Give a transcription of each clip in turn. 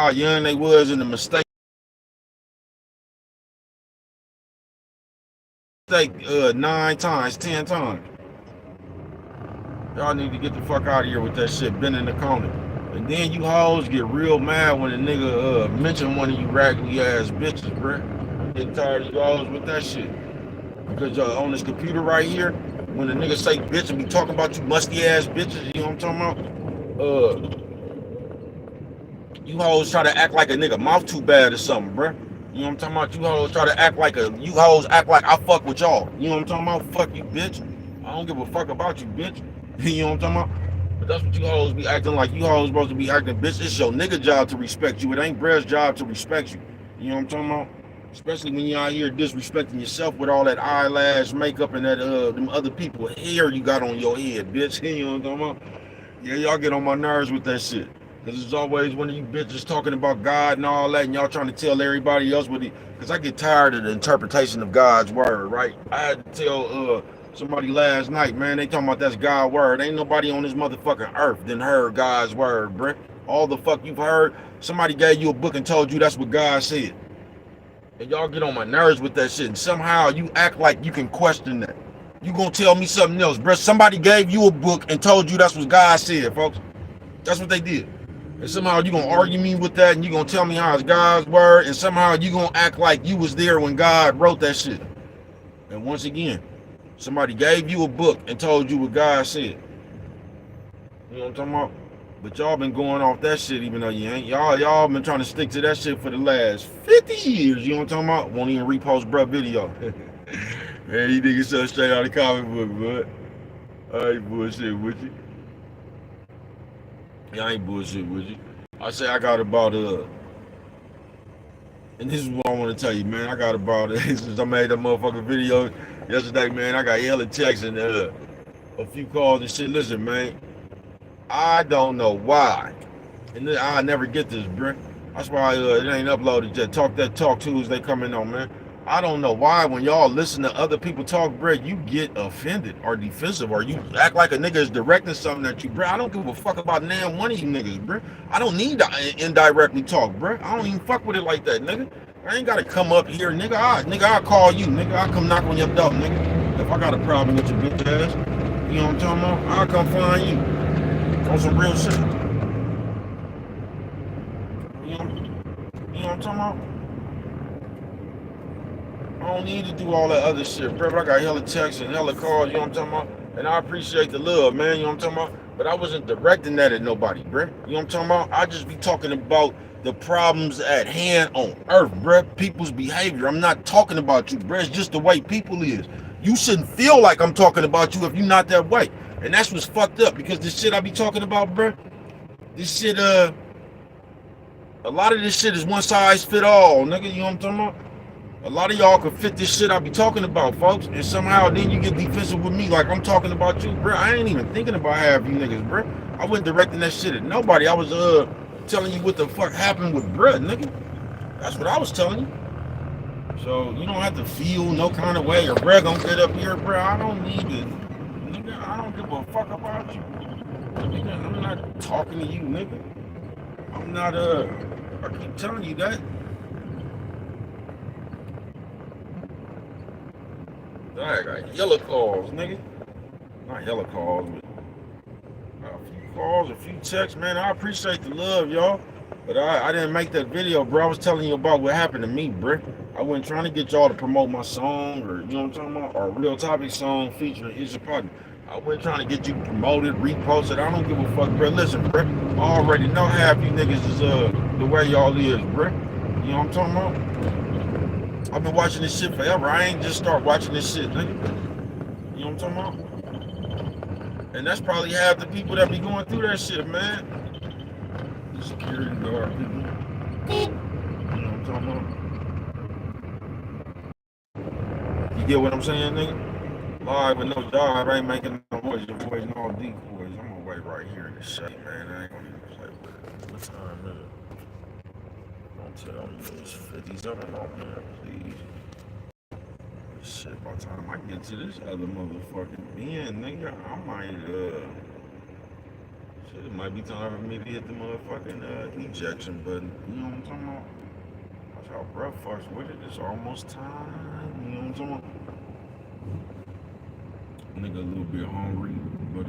how young they was and the mistake 9 times, 10 times. Y'all need to get the fuck out of here with that shit, been in the corner. And then you hoes get real mad when a nigga mention one of you raggedy ass bitches, bruh. I'm getting tired of you hoes with that shit. Because on this computer right here, when a nigga say bitch and be talking about you musty ass bitches, you know what I'm talking about? You hoes try to act like a nigga mouth too bad or something, bruh. You know what I'm talking about? You hoes try to act like you hoes act like I fuck with y'all. You know what I'm talking about? Fuck you, bitch. I don't give a fuck about you, bitch. You know what I'm talking about? But that's what you hoes be acting like. You hoes supposed to be acting, bitch. It's your nigga job to respect you. It ain't Brett's job to respect you. You know what I'm talking about? Especially when you out here disrespecting yourself with all that eyelash makeup and that them other people hair you got on your head, bitch. You know what I'm talking about? Yeah, y'all get on my nerves with that shit. Cause it's always one of you bitches talking about God and all that, and y'all trying to tell everybody else what he. Cause I get tired of the interpretation of God's word, right? I had to tell somebody last night, man. They talking about that's God's word. Ain't nobody on this motherfucking earth done heard God's word, bruh. All the fuck you've heard, somebody gave you a book and told you that's what God said. And y'all get on my nerves with that shit. And somehow you act like you can question that. You gonna tell me something else, bruh? Somebody gave you a book and told you that's what God said, folks. That's what they did. And somehow you gonna argue me with that and you gonna tell me how it's God's word and somehow you gonna act like you was there when God wrote that shit. And once again, somebody gave you a book and told you what God said. You know what I'm talking about? But y'all been going off that shit even though you ain't. Y'all been trying to stick to that shit for the last 50 years. You know what I'm talking about? Won't even repost bruh video. Man, you niggas so straight out of the comic book, bud. I ain't bullshit with you. Yeah, I ain't bullshit with you. I say I got about and this is what I want to tell you, man. I got about since I made that motherfucking video yesterday, man. I got hella texts and a few calls and shit. Listen, man, I don't know why, and I never get this, bro. That's why it ain't uploaded yet. Talk that talk Tuesday coming on, man. I don't know why when y'all listen to other people talk, bro, you get offended or defensive or you act like a nigga is directing something at you, bro. I don't give a fuck about damn one of you niggas, bro. I don't need to indirectly talk, bro. I don't even fuck with it like that, nigga. I ain't gotta come up here, nigga. I'll call you, nigga. I'll come knock on your door, nigga. If I got a problem with your bitch ass, you know what I'm talking about? I'll come find you on some real shit. You know what I'm talking about? I don't need to do all that other shit, bro. But I got hella texts and hella calls, you know what I'm talking about? And I appreciate the love, man, you know what I'm talking about? But I wasn't directing that at nobody, bro. You know what I'm talking about? I just be talking about the problems at hand on earth, bro. People's behavior. I'm not talking about you, bro. It's just the way people is. You shouldn't feel like I'm talking about you if you're not that way. And that's what's fucked up because this shit I be talking about, bro, this shit, a lot of this shit is one size fit all, nigga, you know what I'm talking about? A lot of y'all can fit this shit I be talking about, folks, and somehow then you get defensive with me like I'm talking about you, bro. I ain't even thinking about half you niggas, bro. I wasn't directing that shit at nobody. I was telling you what the fuck happened with bruh, nigga. That's what I was telling you. So you don't have to feel no kind of way or bruh gonna get up here, bro. I don't need it, nigga. I don't give a fuck about you, nigga. I'm not talking to you, nigga. I'm not I keep telling you that. I got yellow calls, nigga. Not yellow calls, but a few calls, a few texts, man. I appreciate the love, y'all. But I didn't make that video, bro. I was telling you about what happened to me, bro. I wasn't trying to get y'all to promote my song or, you know what I'm talking about, or a Real Topic song featuring Is Your Partner. I wasn't trying to get you promoted, reposted. I don't give a fuck, bro. Listen, bro. I already know half you niggas is the way y'all is, bro. You know what I'm talking about? I've been watching this shit forever. I ain't just start watching this shit, nigga. You know what I'm talking about? And that's probably half the people that be going through that shit, man. The security guard people. You know what I'm talking about? You get what I'm saying, nigga? Live with no job, I ain't making no voice, just avoiding all decoys. I'm gonna wait right here in the shade, man. I ain't gonna even play with it. What time is it? Don't tell me it's 50s. I don't know, man, please. Shit, by the time I get to this other motherfucking bin, nigga, I might, Shit, it might be time for me to hit the motherfucking ejection button. You know what I'm talking about? Watch how breath fucks with it. It's almost time. You know what I'm talking about? Nigga a little bit hungry, but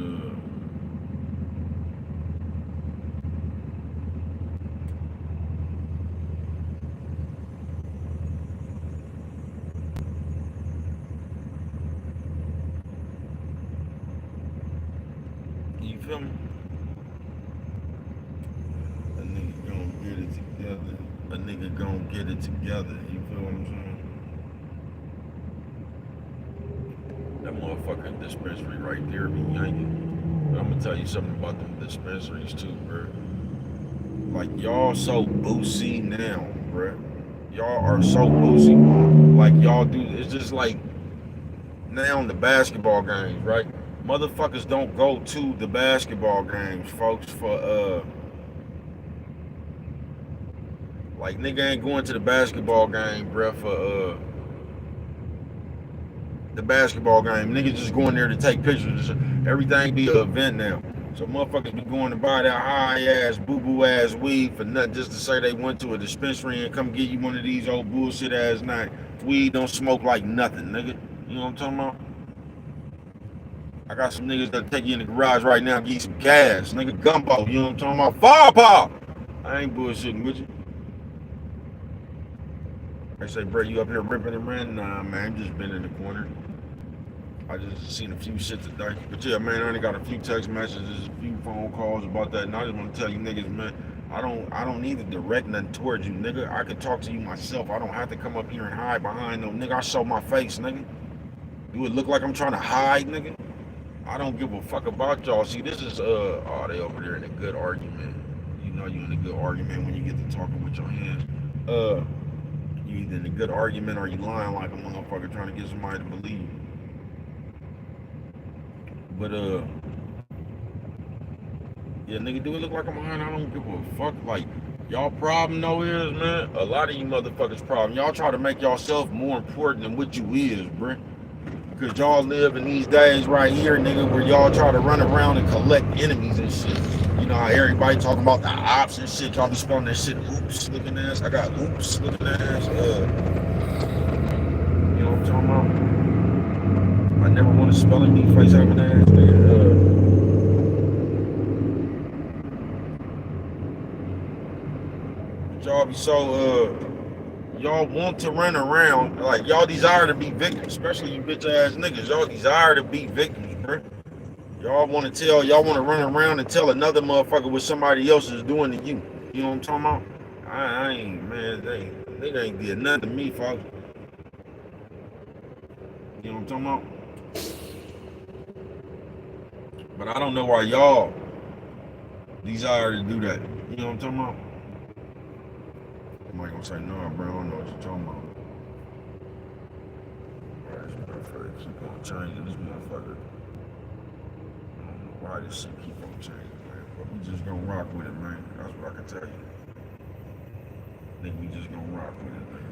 you feel me? A nigga gonna get it together. A nigga gonna get it together. You feel what I'm saying? That motherfucking dispensary right there be yanking. But I'm gonna tell you something about them dispensaries too, bro. Like y'all so boozy now, bro. Y'all are so boozy. Like y'all do. It's just like now in the basketball games, right? Motherfuckers don't go to the basketball games, folks, for like nigga ain't going to the basketball game, bruh, for the basketball game. Niggas just going there to take pictures. Everything be an event now. So motherfuckers be going to buy that high ass, boo boo ass weed for nothing just to say they went to a dispensary and come get you one of these old bullshit ass night. Weed don't smoke like nothing, nigga. You know what I'm talking about? I got some niggas that take you in the garage right now and give you some gas. Nigga gumbo, you know what I'm talking about? Firepower! I ain't bullshitting with you. They say, bro, you up here ripping and running? Nah, man, just been in the corner. I just seen a few shit today. But yeah, man, I only got a few text messages, a few phone calls about that. And I just want to tell you niggas, man, I don't need to direct nothing towards you, nigga. I could talk to you myself. I don't have to come up here and hide behind no nigga. I show my face, nigga. Do it look like I'm trying to hide, nigga? I don't give a fuck about y'all. See, this is oh, they over there in a good argument. You know you in a good argument when you get to talking with your hands. You either in a good argument or you lying like a motherfucker trying to get somebody to believe. But yeah, nigga, do it look like I'm lying? I don't give a fuck. Like, y'all problem though is, man, a lot of you motherfuckers problem. Y'all try to make yourself more important than what you is, bruh. Because y'all live in these days right here, nigga, where y'all try to run around and collect enemies and shit. You know how everybody talking about the ops and shit. Y'all be spelling that shit oops looking ass. I got oops looking ass. You know what I'm talking about? I never want to spell it, me face having ass, nigga. Y'all be so y'all want to run around like y'all desire to be victims, especially you bitch ass niggas. Y'all desire to be victims, bro. Y'all want to run around and tell another motherfucker what somebody else is doing to you. You know what I'm talking about? I ain't, man, they ain't did nothing to me, folks. You know what I'm talking about? But I don't know why y'all desire to do that. You know what I'm talking about? Somebody gonna say, no, bro, I don't know what you're talking about. This motherfucker keep on changing. This motherfucker. I don't know why this shit keep on changing, man. But we just gonna rock with it, man. That's what I can tell you. I think we just gonna rock with it, man.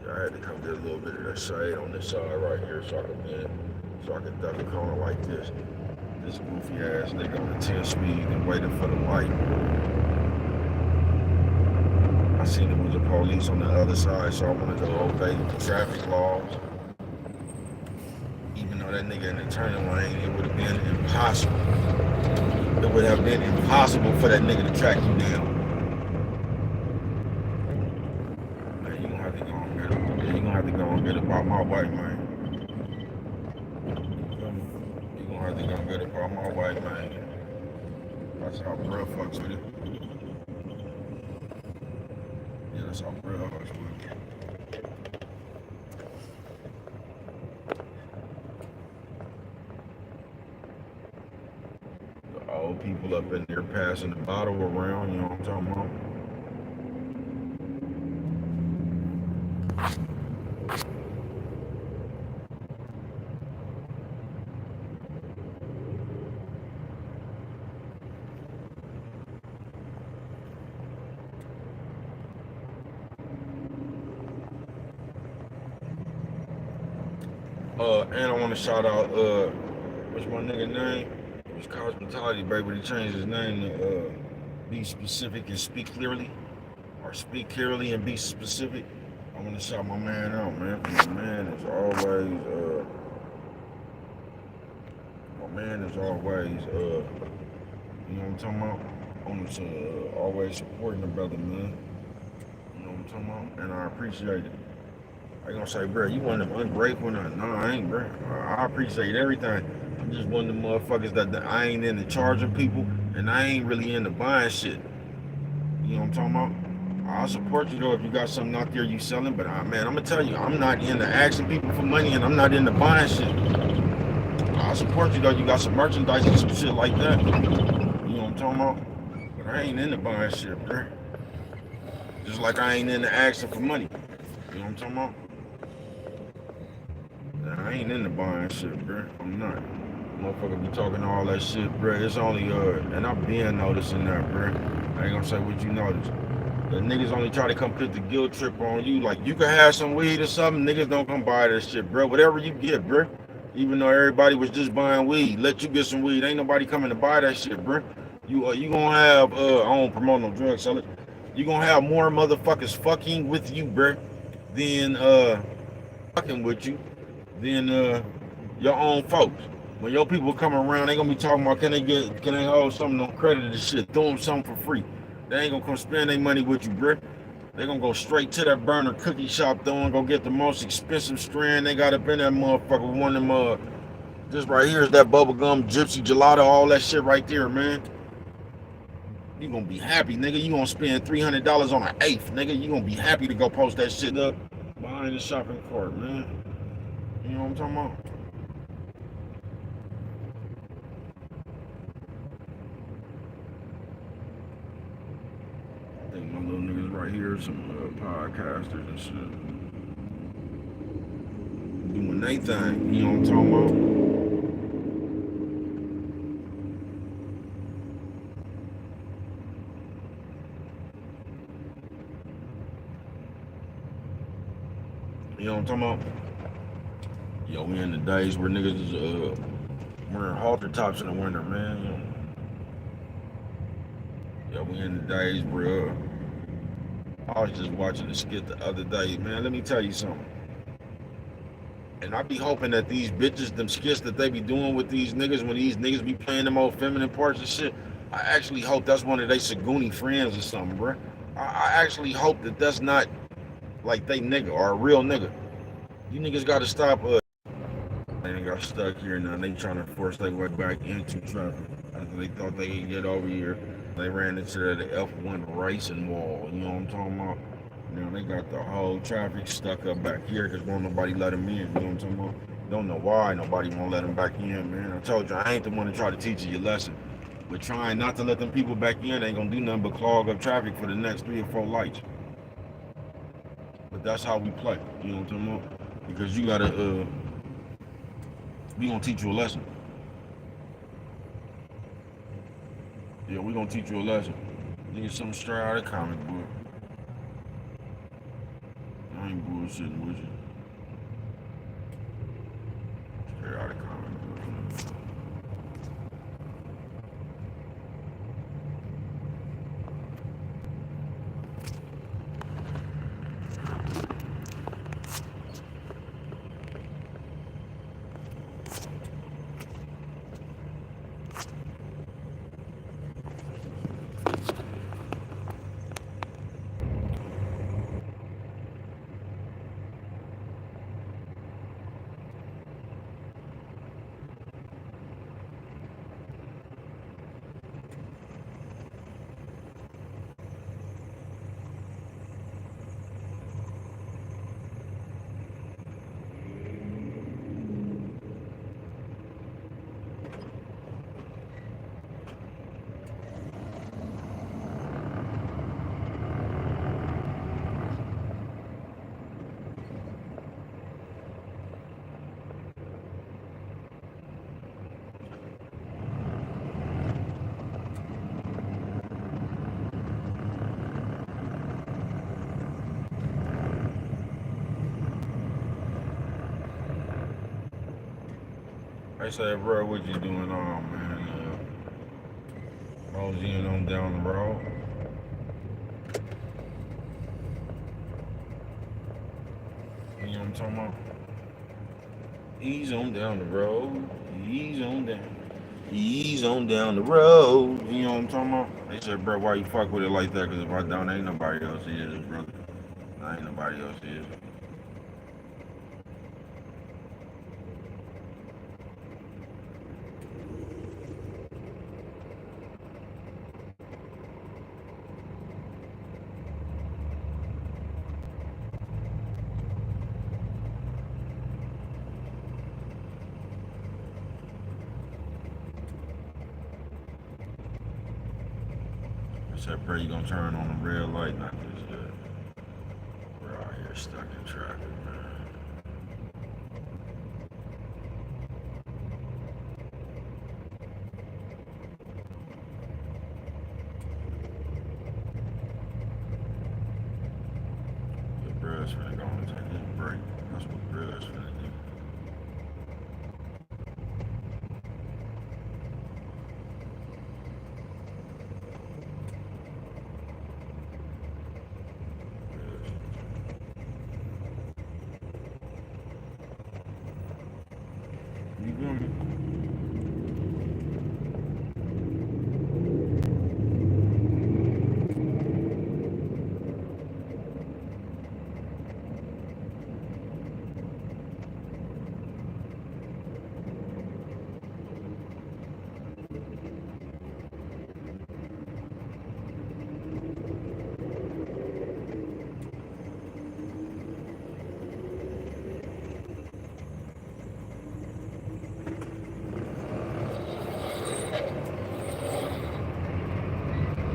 Yeah, I had to come get a little bit of that shade on this side right here so I can duck a corner like this. This goofy ass nigga on the 10 speed and waiting for the light. I seen there was a police on the other side, so I wanted to obey the traffic laws. Even though that nigga in the turning lane, it would have been impossible. It would have been impossible for that nigga to track you down. Man, you gonna have to go and get him. Yeah, you gonna have to go and get up out my way, man. You gonna have to go and get up out my way, man. That's how bro fucks with it. Yeah, that's how bro fucks with it. The old people up in there passing the bottle around, you know what I'm talking about? And I want to shout out, what's my nigga name? It's Cosmetology, baby, but he changed his name to Be Specific and Speak Clearly, or Speak Clearly and Be Specific. I want to shout my man out, man. My man is always, you know what I'm talking about? On to always supporting the brother, man. You know what I'm talking about? And I appreciate it. I gonna say, bro, you one of them ungrateful? No, I ain't, bro. I appreciate everything. I'm just one of them motherfuckers that I ain't into charging people, and I ain't really into buying shit. You know what I'm talking about? I'll support you though if you got something out there you selling, but man, I'm gonna tell you, I'm not into asking people for money, and I'm not into buying shit. I'll support you though. You got some merchandise and some shit like that. You know what I'm talking about? But I ain't into buying shit, bro. Just like I ain't into asking for money. You know what I'm talking about? I ain't into buying shit, bro. I'm not. Motherfucker be talking all that shit, bro. It's only, and I've been noticing that, bro. I ain't gonna say what you noticed. The niggas only try to come put the guilt trip on you. Like, you can have some weed or something, niggas don't come buy that shit, bro. Whatever you get, bro. Even though everybody was just buying weed, let you get some weed. Ain't nobody coming to buy that shit, bro. You gonna have, I don't promote no drug sellers. You gonna have more motherfuckers fucking with you, bro, than, fucking with you than your own folks. When your people come around, they gonna be talking about can they hold something on credit and shit, throw them something for free. They ain't gonna come spend their money with you, bro. They gonna go straight to that burner cookie shop though and go get the most expensive strand they got up in that motherfucker. One of them this right here is that bubblegum gypsy gelato, all that shit right there, man. You gonna be happy, nigga. You gonna spend $300 on an eighth, nigga. You gonna be happy to go post that shit up behind the shopping cart, man. You know what I'm talking about? I think my little niggas right here, some podcasters and shit, doing their thing. You know what I'm talking about? You know what I'm talking about? Yo, we in the days where niggas is wearing halter tops in the winter, man. Yo, we in the days where I was just watching the skit the other day, man. Let me tell you something. And I be hoping that these bitches, them skits that they be doing with these niggas, when these niggas be playing them old feminine parts and shit, I actually hope that's one of they Saguni friends or something, bro. I actually hope that that's not like they nigga or a real nigga. You niggas gotta stop. They got stuck here now. They trying to force their way back into traffic after they thought they could get over here. They ran into the F1 racing wall. You know what I'm talking about? Now they got the whole traffic stuck up back here because won't nobody let them in. You know what I'm talking about? Don't know why nobody won't let them back in, man. I told you I ain't the one to try to teach you your lesson. But trying not to let them people back in ain't gonna do nothing but clog up traffic for the next 3 or 4 lights. But that's how we play. You know what I'm talking about? Because you gotta we gonna teach you a lesson. Yeah, we gonna teach you a lesson. Nigga, something straight out of the comic book. I ain't bullshitting with you. Straight out of the comic book. I said, bro, what you doing on, man? Moseying on down the road. You know what I'm talking about? Ease on down the road. Ease on down. Ease on down the road. You know what I'm talking about? They said, bro, why you fuck with it like that? Because if I don't, ain't nobody else is, brother. Ain't nobody else is. I said, bro, you gonna turn on the red light? Not this good. We're out here stuck in traffic, man. Your brother's finna go and take this break. That's what brother's finna do. You feel me?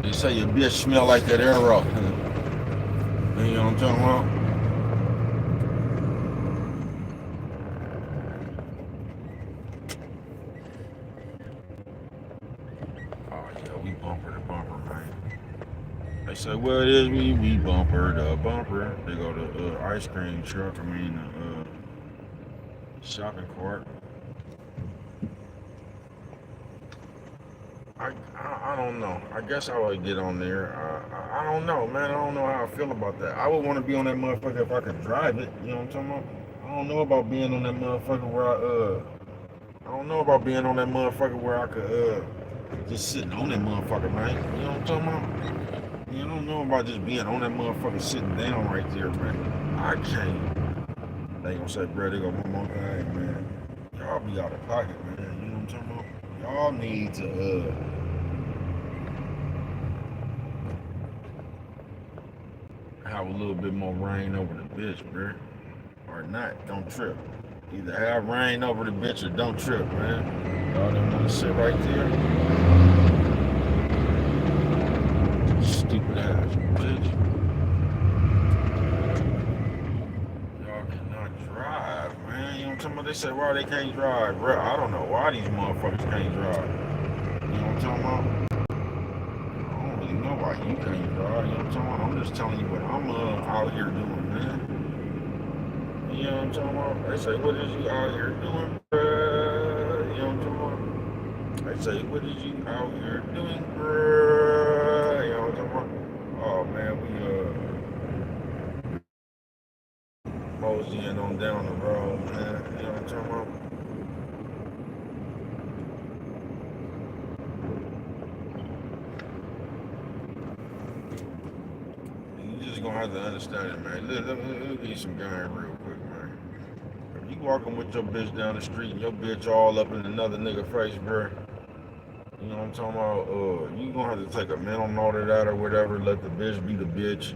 They say your bitch smell like that arrow. You know what I'm talking about? Oh yeah, we bumper to bumper, man. They say, well, it is we bumper to bumper. They go to ice cream truck. I mean, shopping cart. I don't know. I guess I would get on there. I don't know, man. I don't know how I feel about that. I would want to be on that motherfucker if I could drive it. You know what I'm talking about? I don't know about being on that motherfucker where I don't know about being on that motherfucker where I could just sitting on that motherfucker, man. You know what I'm talking about? You don't know about just being on that motherfucker sitting down right there, man. I can't. They gonna say, bro, they go one more thing, man. Y'all be out of pocket, man. You know what I'm talking about? Y'all need to have a little bit more rain over the bitch, bro. Or not, don't trip. Either have rain over the bitch or don't trip, man. Y'all don't want to sit right there. Stupid ass bitch. Y'all cannot drive, man. You know what I'm talking about? They say why they can't drive, bro. I don't know why these motherfuckers can't drive. You know what I'm talking about? I don't really know why you can't drive. You know what I'm talking about? I'm just telling you what I'm out here doing, man. You know what I'm talking about? They say, what is you out here doing, bruh? You know what I'm talking about? They say, what is you out here doing, bruh? You know what I'm talking about? Oh, man, we moseying on down the road, man. You know what I'm talking about? You just gonna have to understand it, man. Let me give you some game real quick, man. If you walking with your bitch down the street and your bitch all up in another nigga face, bruh, you know what I'm talking about? You gonna have to take a mental note of that or whatever. Let the bitch be the bitch.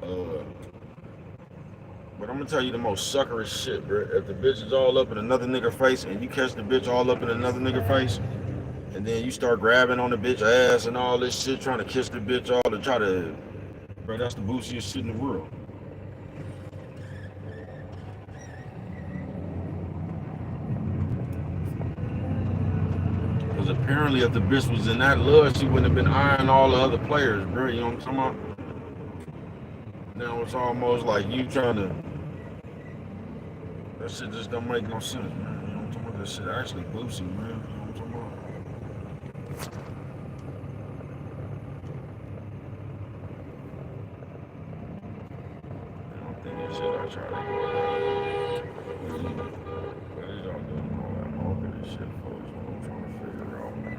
Uh, but I'm gonna tell you the most suckerish shit, bro. If the bitch is all up in another nigga face and you catch the bitch all up in another nigga face, and then you start grabbing on the bitch ass and all this shit, trying to kiss the bitch all to try to, bro, that's the boostiest shit in the world. Because apparently, if the bitch was in that love, she wouldn't have been eyeing all the other players, bro. You know what I'm talking about? Now it's almost like you trying to. That shit just don't make no sense, man. You know what I'm talking about? this shit actually Boosie, man. You know what I'm talking about? I don't think this shit I try to go down. What is y'all doing all that marketing shit, folks? What I'm trying to figure out, man.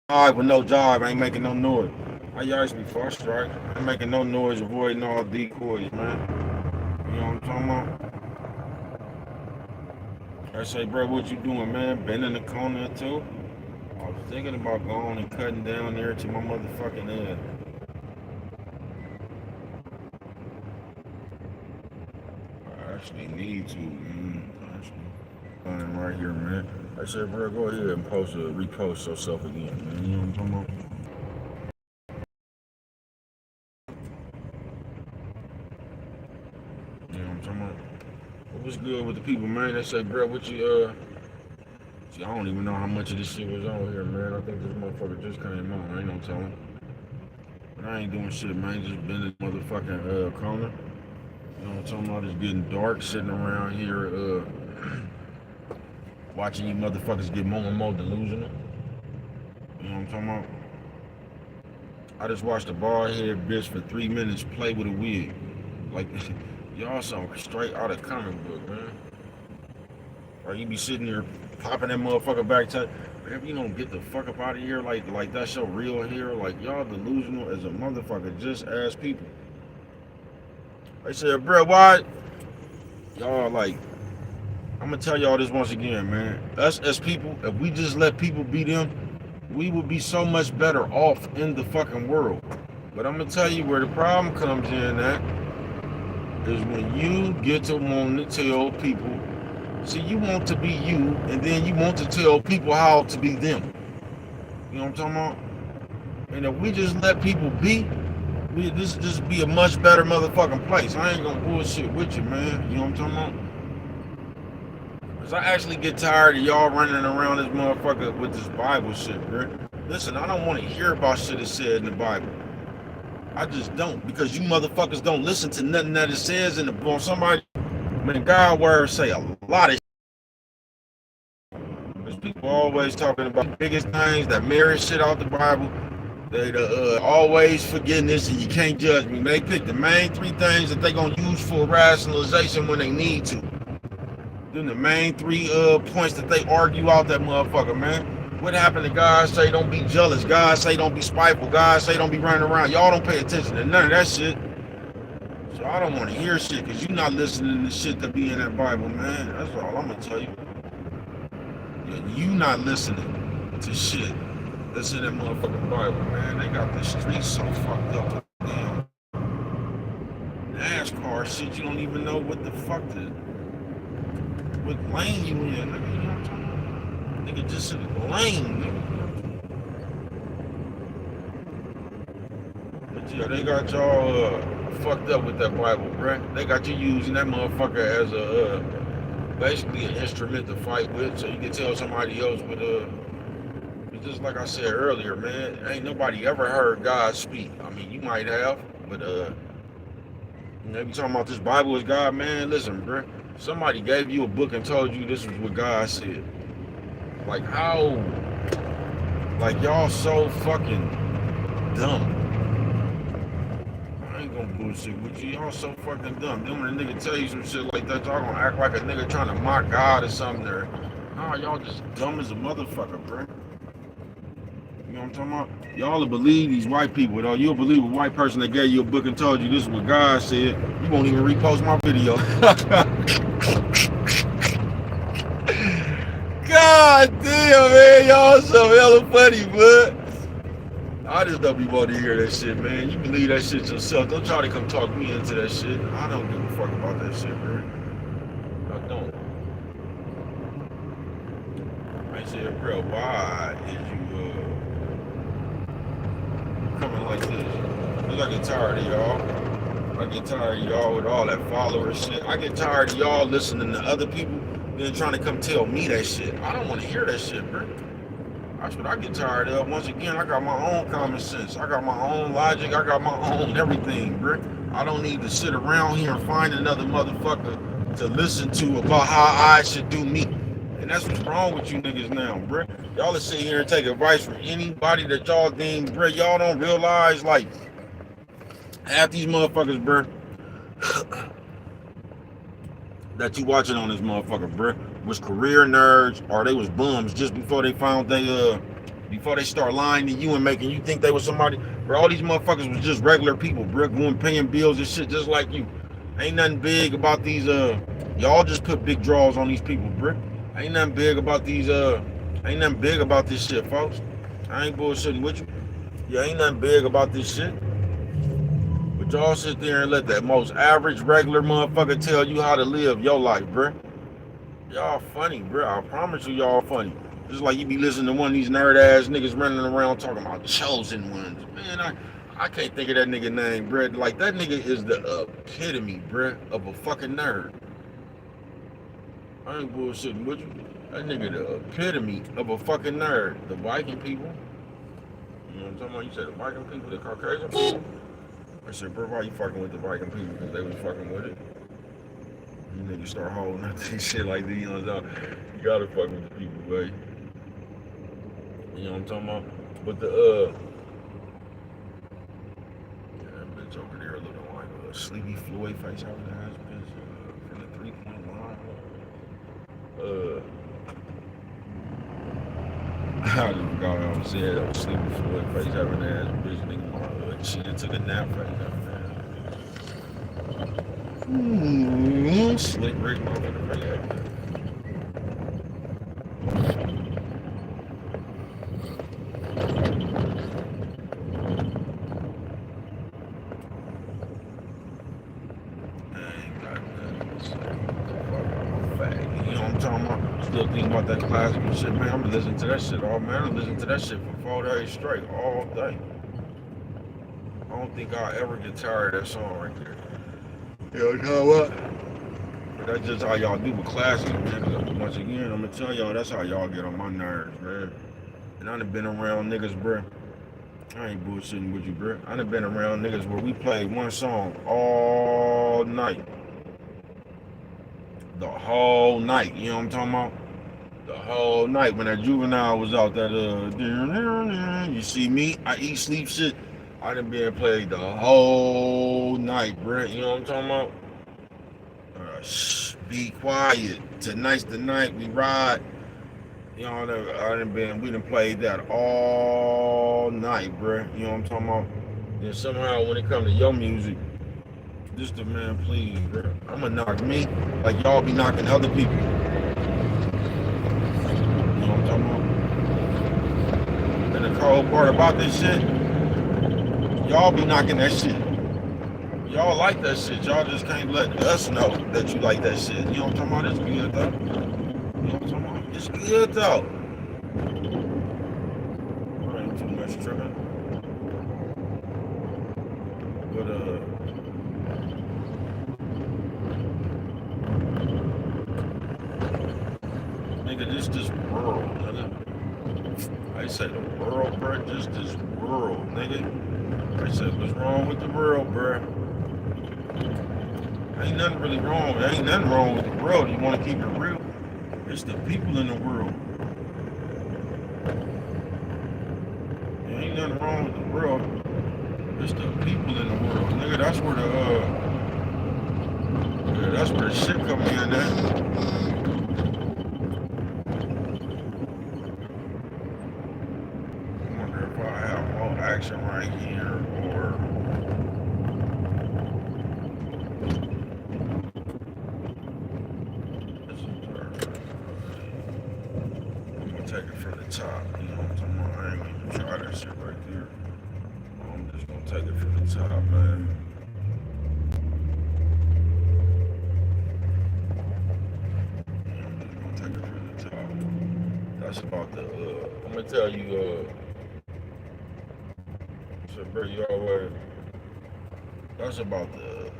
All right, with no job, I ain't making no noise. I always be frustrated. I ain't making no noise, avoiding all decoys, man. You know what I'm talking about? I say, bro, what you doing, man? Been in the corner too? I was thinking about going and cutting down there to my motherfucking head. I actually need to, man. Actually, right here, man. I said, bro, go ahead and repost yourself again, man. You know what I'm talking about? You know what I'm talking about? What's good with the people, man? They say, bro, what you, see, I don't even know how much of this shit was on here, man. I think this motherfucker just came on. I ain't no telling. But I ain't doing shit, man. Just been in the motherfucking corner. You know what I'm talking about? It's getting dark sitting around here, watching you motherfuckers get more and more delusional. You know what I'm talking about? I just watched a bald head bitch for 3 minutes play with a wig. Like, y'all some straight out of comic book, man. Or you be sitting there popping that motherfucker back to, man, you don't get the fuck up out of here like that's your real hair. Like, y'all delusional as a motherfucker, just ass people. They said, bro, why Y'all like, I'm gonna tell y'all this once again, man. Us as people, if we just let people be them, we would be so much better off in the fucking world. But I'm gonna tell you where the problem comes in at is when you get to want to tell people, see, you want to be you, and then you want to tell people how to be them. You know what I'm talking about? And if we just let people be, this just be a much better motherfucking place. I ain't gonna bullshit with you, man. You know what I'm talking about? Cause I actually get tired of y'all running around this motherfucker with this Bible shit, bro. Listen, I don't want to hear about shit that's said in the Bible. I just don't, because you motherfuckers don't listen to nothing that it says in the book. Somebody, man, God words say a lot of shit. Because people always talking about the biggest things that marry shit out the Bible. They always forgetting this, and you can't judge me. They pick the main three things that they gonna use for rationalization when they need to. Then the main three points that they argue out that motherfucker, man. What happened to God say don't be jealous? God say don't be spiteful. God say don't be running around. Y'all don't pay attention to none of that shit. So I don't want to hear shit because you not listening to shit that be in that Bible, man. That's all I'm gonna tell you. Yeah, you not listening to shit that's in that motherfucking Bible, man. They got the streets so fucked up with damn NASCAR shit. You don't even know what the fuck what lane you in, nigga. You know what I'm talking about? Nigga just in the lane, nigga. But yeah, they got y'all fucked up with that Bible, bruh. They got you using that motherfucker as a basically an instrument to fight with, so you can tell somebody else with just like I said earlier, man, ain't nobody ever heard God speak. I mean, you might have, but you know, you talking about this Bible is God, man. Listen, bro. Somebody gave you a book and told you this was what God said. Like how? Like y'all so fucking dumb. I ain't gonna bullshit with you. Y'all so fucking dumb. Then when a nigga tell you some shit like that, y'all gonna act like a nigga trying to mock God or something there. Nah, y'all just dumb as a motherfucker, bro. You know what I'm talking about? Y'all will believe these white people, though. You'll believe a white person that gave you a book and told you this is what God said. You won't even repost my video. God damn, man. Y'all so hella funny, bud. I just don't be wanting to hear that shit, man. You believe that shit yourself. Don't try to come talk me into that shit. I don't give a fuck about that shit, bro. I don't. I said, bro, why is you coming like this? Cause I get tired of y'all. I get tired of y'all with all that follower shit. I get tired of y'all listening to other people, then trying to come tell me that shit. I don't want to hear that shit, bro. That's what I get tired of. Once again, I got my own common sense. I got my own logic. I got my own everything, bro. I don't need to sit around here and find another motherfucker to listen to about how I should do me. And that's what's wrong with you niggas now, bro. Y'all will sit here and take advice from anybody that y'all deem, bro. Y'all don't realize, like, half these motherfuckers, bro, that you watching on this motherfucker, bro, was career nerds or they was bums just before they found before they start lying to you and making you think they was somebody. Bro, all these motherfuckers was just regular people, bro, going paying bills and shit just like you. Ain't nothing big about these y'all just put big draws on these people, bro. Ain't nothing big about these ain't nothing big about this shit, folks. I ain't bullshitting with you. Yeah, ain't nothing big about this shit. But y'all sit there and let that most average regular motherfucker tell you how to live your life, bruh. Y'all funny, bruh. I promise you y'all funny. Just like you be listening to one of these nerd ass niggas running around talking about chosen ones. Man, I can't think of that nigga name, bruh. Like that nigga is the epitome, bruh, of a fucking nerd. I ain't bullshitting with you. That nigga the epitome of a fucking nerd. The Viking people. You know what I'm talking about? You said the Viking people, the Caucasian people? I said, bro, why you fucking with the Viking people? Because they was fucking with it. You niggas start holding out that shit like these, you know what I'm saying? You gotta fuck with the people, boy. You know what I'm talking about? But yeah, that bitch over there looking like a sleepy Floyd face out of the ass bitch from the 3-point line. I just forgot what I was saying. That was sleepy Floyd face having the ass bitch, nigga. She done took a nap right now, man. Slick Rick, motherfucker. You know what I'm talking about? Still thinking about that classical shit, man. I'm listening to that shit all, man. I'm listening to that shit for 4 days straight, all day. I don't think I'll ever get tired of that song right there. You know what? But that's just how y'all do with classics, man. Once again, I'm gonna tell y'all, that's how y'all get on my nerves, man. And I done been around niggas, bruh. I ain't bullshitting with you, bruh. I done been around niggas where we played one song all night. The whole night, you know what I'm talking about? The whole night when that Juvenile was out that you see me, I eat sleep shit. I done been played the whole night, bruh. You know what I'm talking about? Shh, be quiet. Tonight's the night we ride. You know, we done played that all night, bruh. You know what I'm talking about? Then somehow when it comes to your music, this the man, please, bruh. I'ma knock me like y'all be knocking other people. You know what I'm talking about? And the cold part about this shit, y'all be knocking that shit. Y'all like that shit. Y'all just can't let us know that you like that shit. You know what I'm talking about? It's good though. You know what I'm talking about? It's good though. I ain't too much tripping. But nigga, this world, nigga. I say the world, bruh. Just this world, nigga. I said, what's wrong with the world, bruh? Ain't nothing really wrong. There ain't nothing wrong with the world. You want to keep it real? It's the people in the world. There ain't nothing wrong with the world. It's the people in the world, nigga. That's where the shit come in. At. I wonder if I have more action right here or. Take it from the top, you know what I'm talking about? I ain't gonna try that shit right there. I'm just gonna take it from the top, man. I'm just gonna take it from the top. That's about the, I'm gonna tell you, so bro, you already, that's about the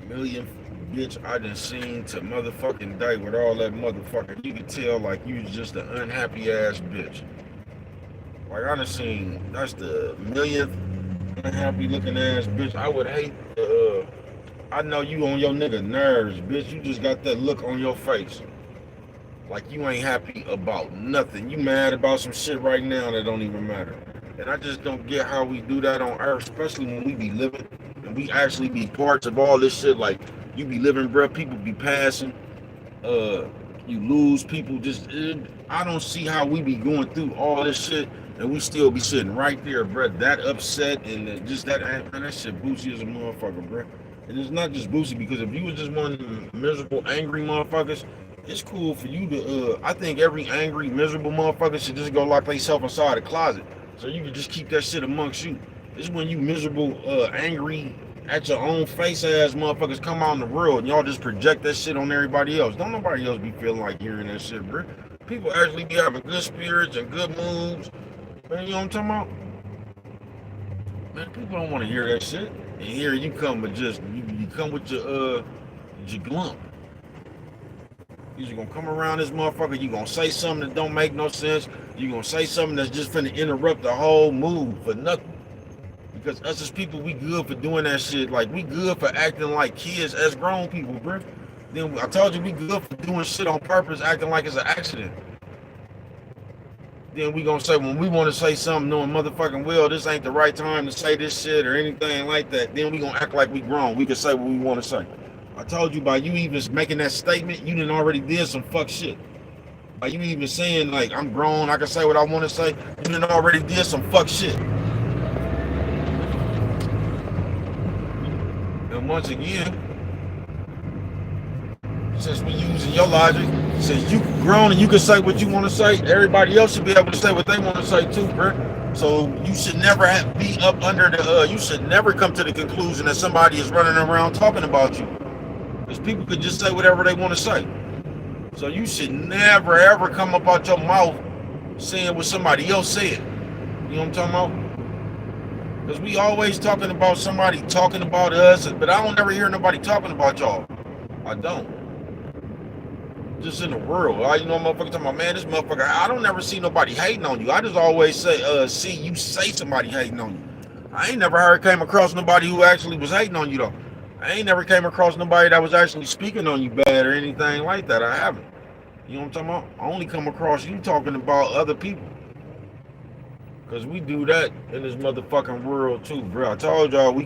millionth bitch I done seen to motherfucking day with all that motherfucker. You can tell like you was just an unhappy ass bitch. Like I done seen, that's the millionth unhappy looking ass bitch. I would hate, I know you on your nigga nerves, bitch. You just got that look on your face. Like you ain't happy about nothing. You mad about some shit right now that don't even matter. And I just don't get how we do that on earth, especially when we be living and we actually be parts of all this shit. Like you be living, bruh, people be passing, you lose people. I don't see how we be going through all this shit and we still be sitting right there, bruh, that upset and just that, man, that shit Boosie is a motherfucker, bruh. And it's not just Boosie, because if you was just one of them miserable, angry motherfuckers, it's cool for you to, I think every angry, miserable motherfucker should just go lock themselves inside a closet. So you can just keep that shit amongst you. It's when you miserable, angry, at your own face ass motherfuckers come out in the world and y'all just project that shit on everybody else. Don't nobody else be feeling like hearing that shit, bro. People actually be having good spirits and good moods. Man, you know what I'm talking about? Man, people don't want to hear that shit. And here you come with just, you come with your glump. You're gonna come around this motherfucker, you gonna say something that don't make no sense. You gonna say something that's just finna interrupt the whole mood for nothing. Because us as people, we good for doing that shit. Like, we good for acting like kids as grown people, bro. Then I told you we good for doing shit on purpose, acting like it's an accident. Then we gonna say, when we wanna say something, knowing motherfucking well, this ain't the right time to say this shit or anything like that, then we gonna act like we grown. We can say what we wanna say. I told you, by you even making that statement, you done already did some fuck shit. By you even saying, like, I'm grown, I can say what I wanna say, you done already did some fuck shit. And once again, since we using your logic, since you grown and you can say what you want to say, everybody else should be able to say what they want to say too, bro. So you should never be up under the. You should never come to the conclusion that somebody is running around talking about you, because people could just say whatever they want to say. So you should never ever come up out your mouth saying what somebody else said. You know what I'm talking about? Because we always talking about somebody talking about us, but I don't ever hear nobody talking about y'all. I don't. Just in the world. You know, motherfucker talking about, man, this motherfucker, I don't never see nobody hating on you. I just always say, see you say somebody hating on you. I ain't never came across nobody who actually was hating on you, though. I ain't never came across nobody that was actually speaking on you bad or anything like that. I haven't. You know what I'm talking about? I only come across you talking about other people. Because we do that in this motherfucking world too, bro. I told y'all we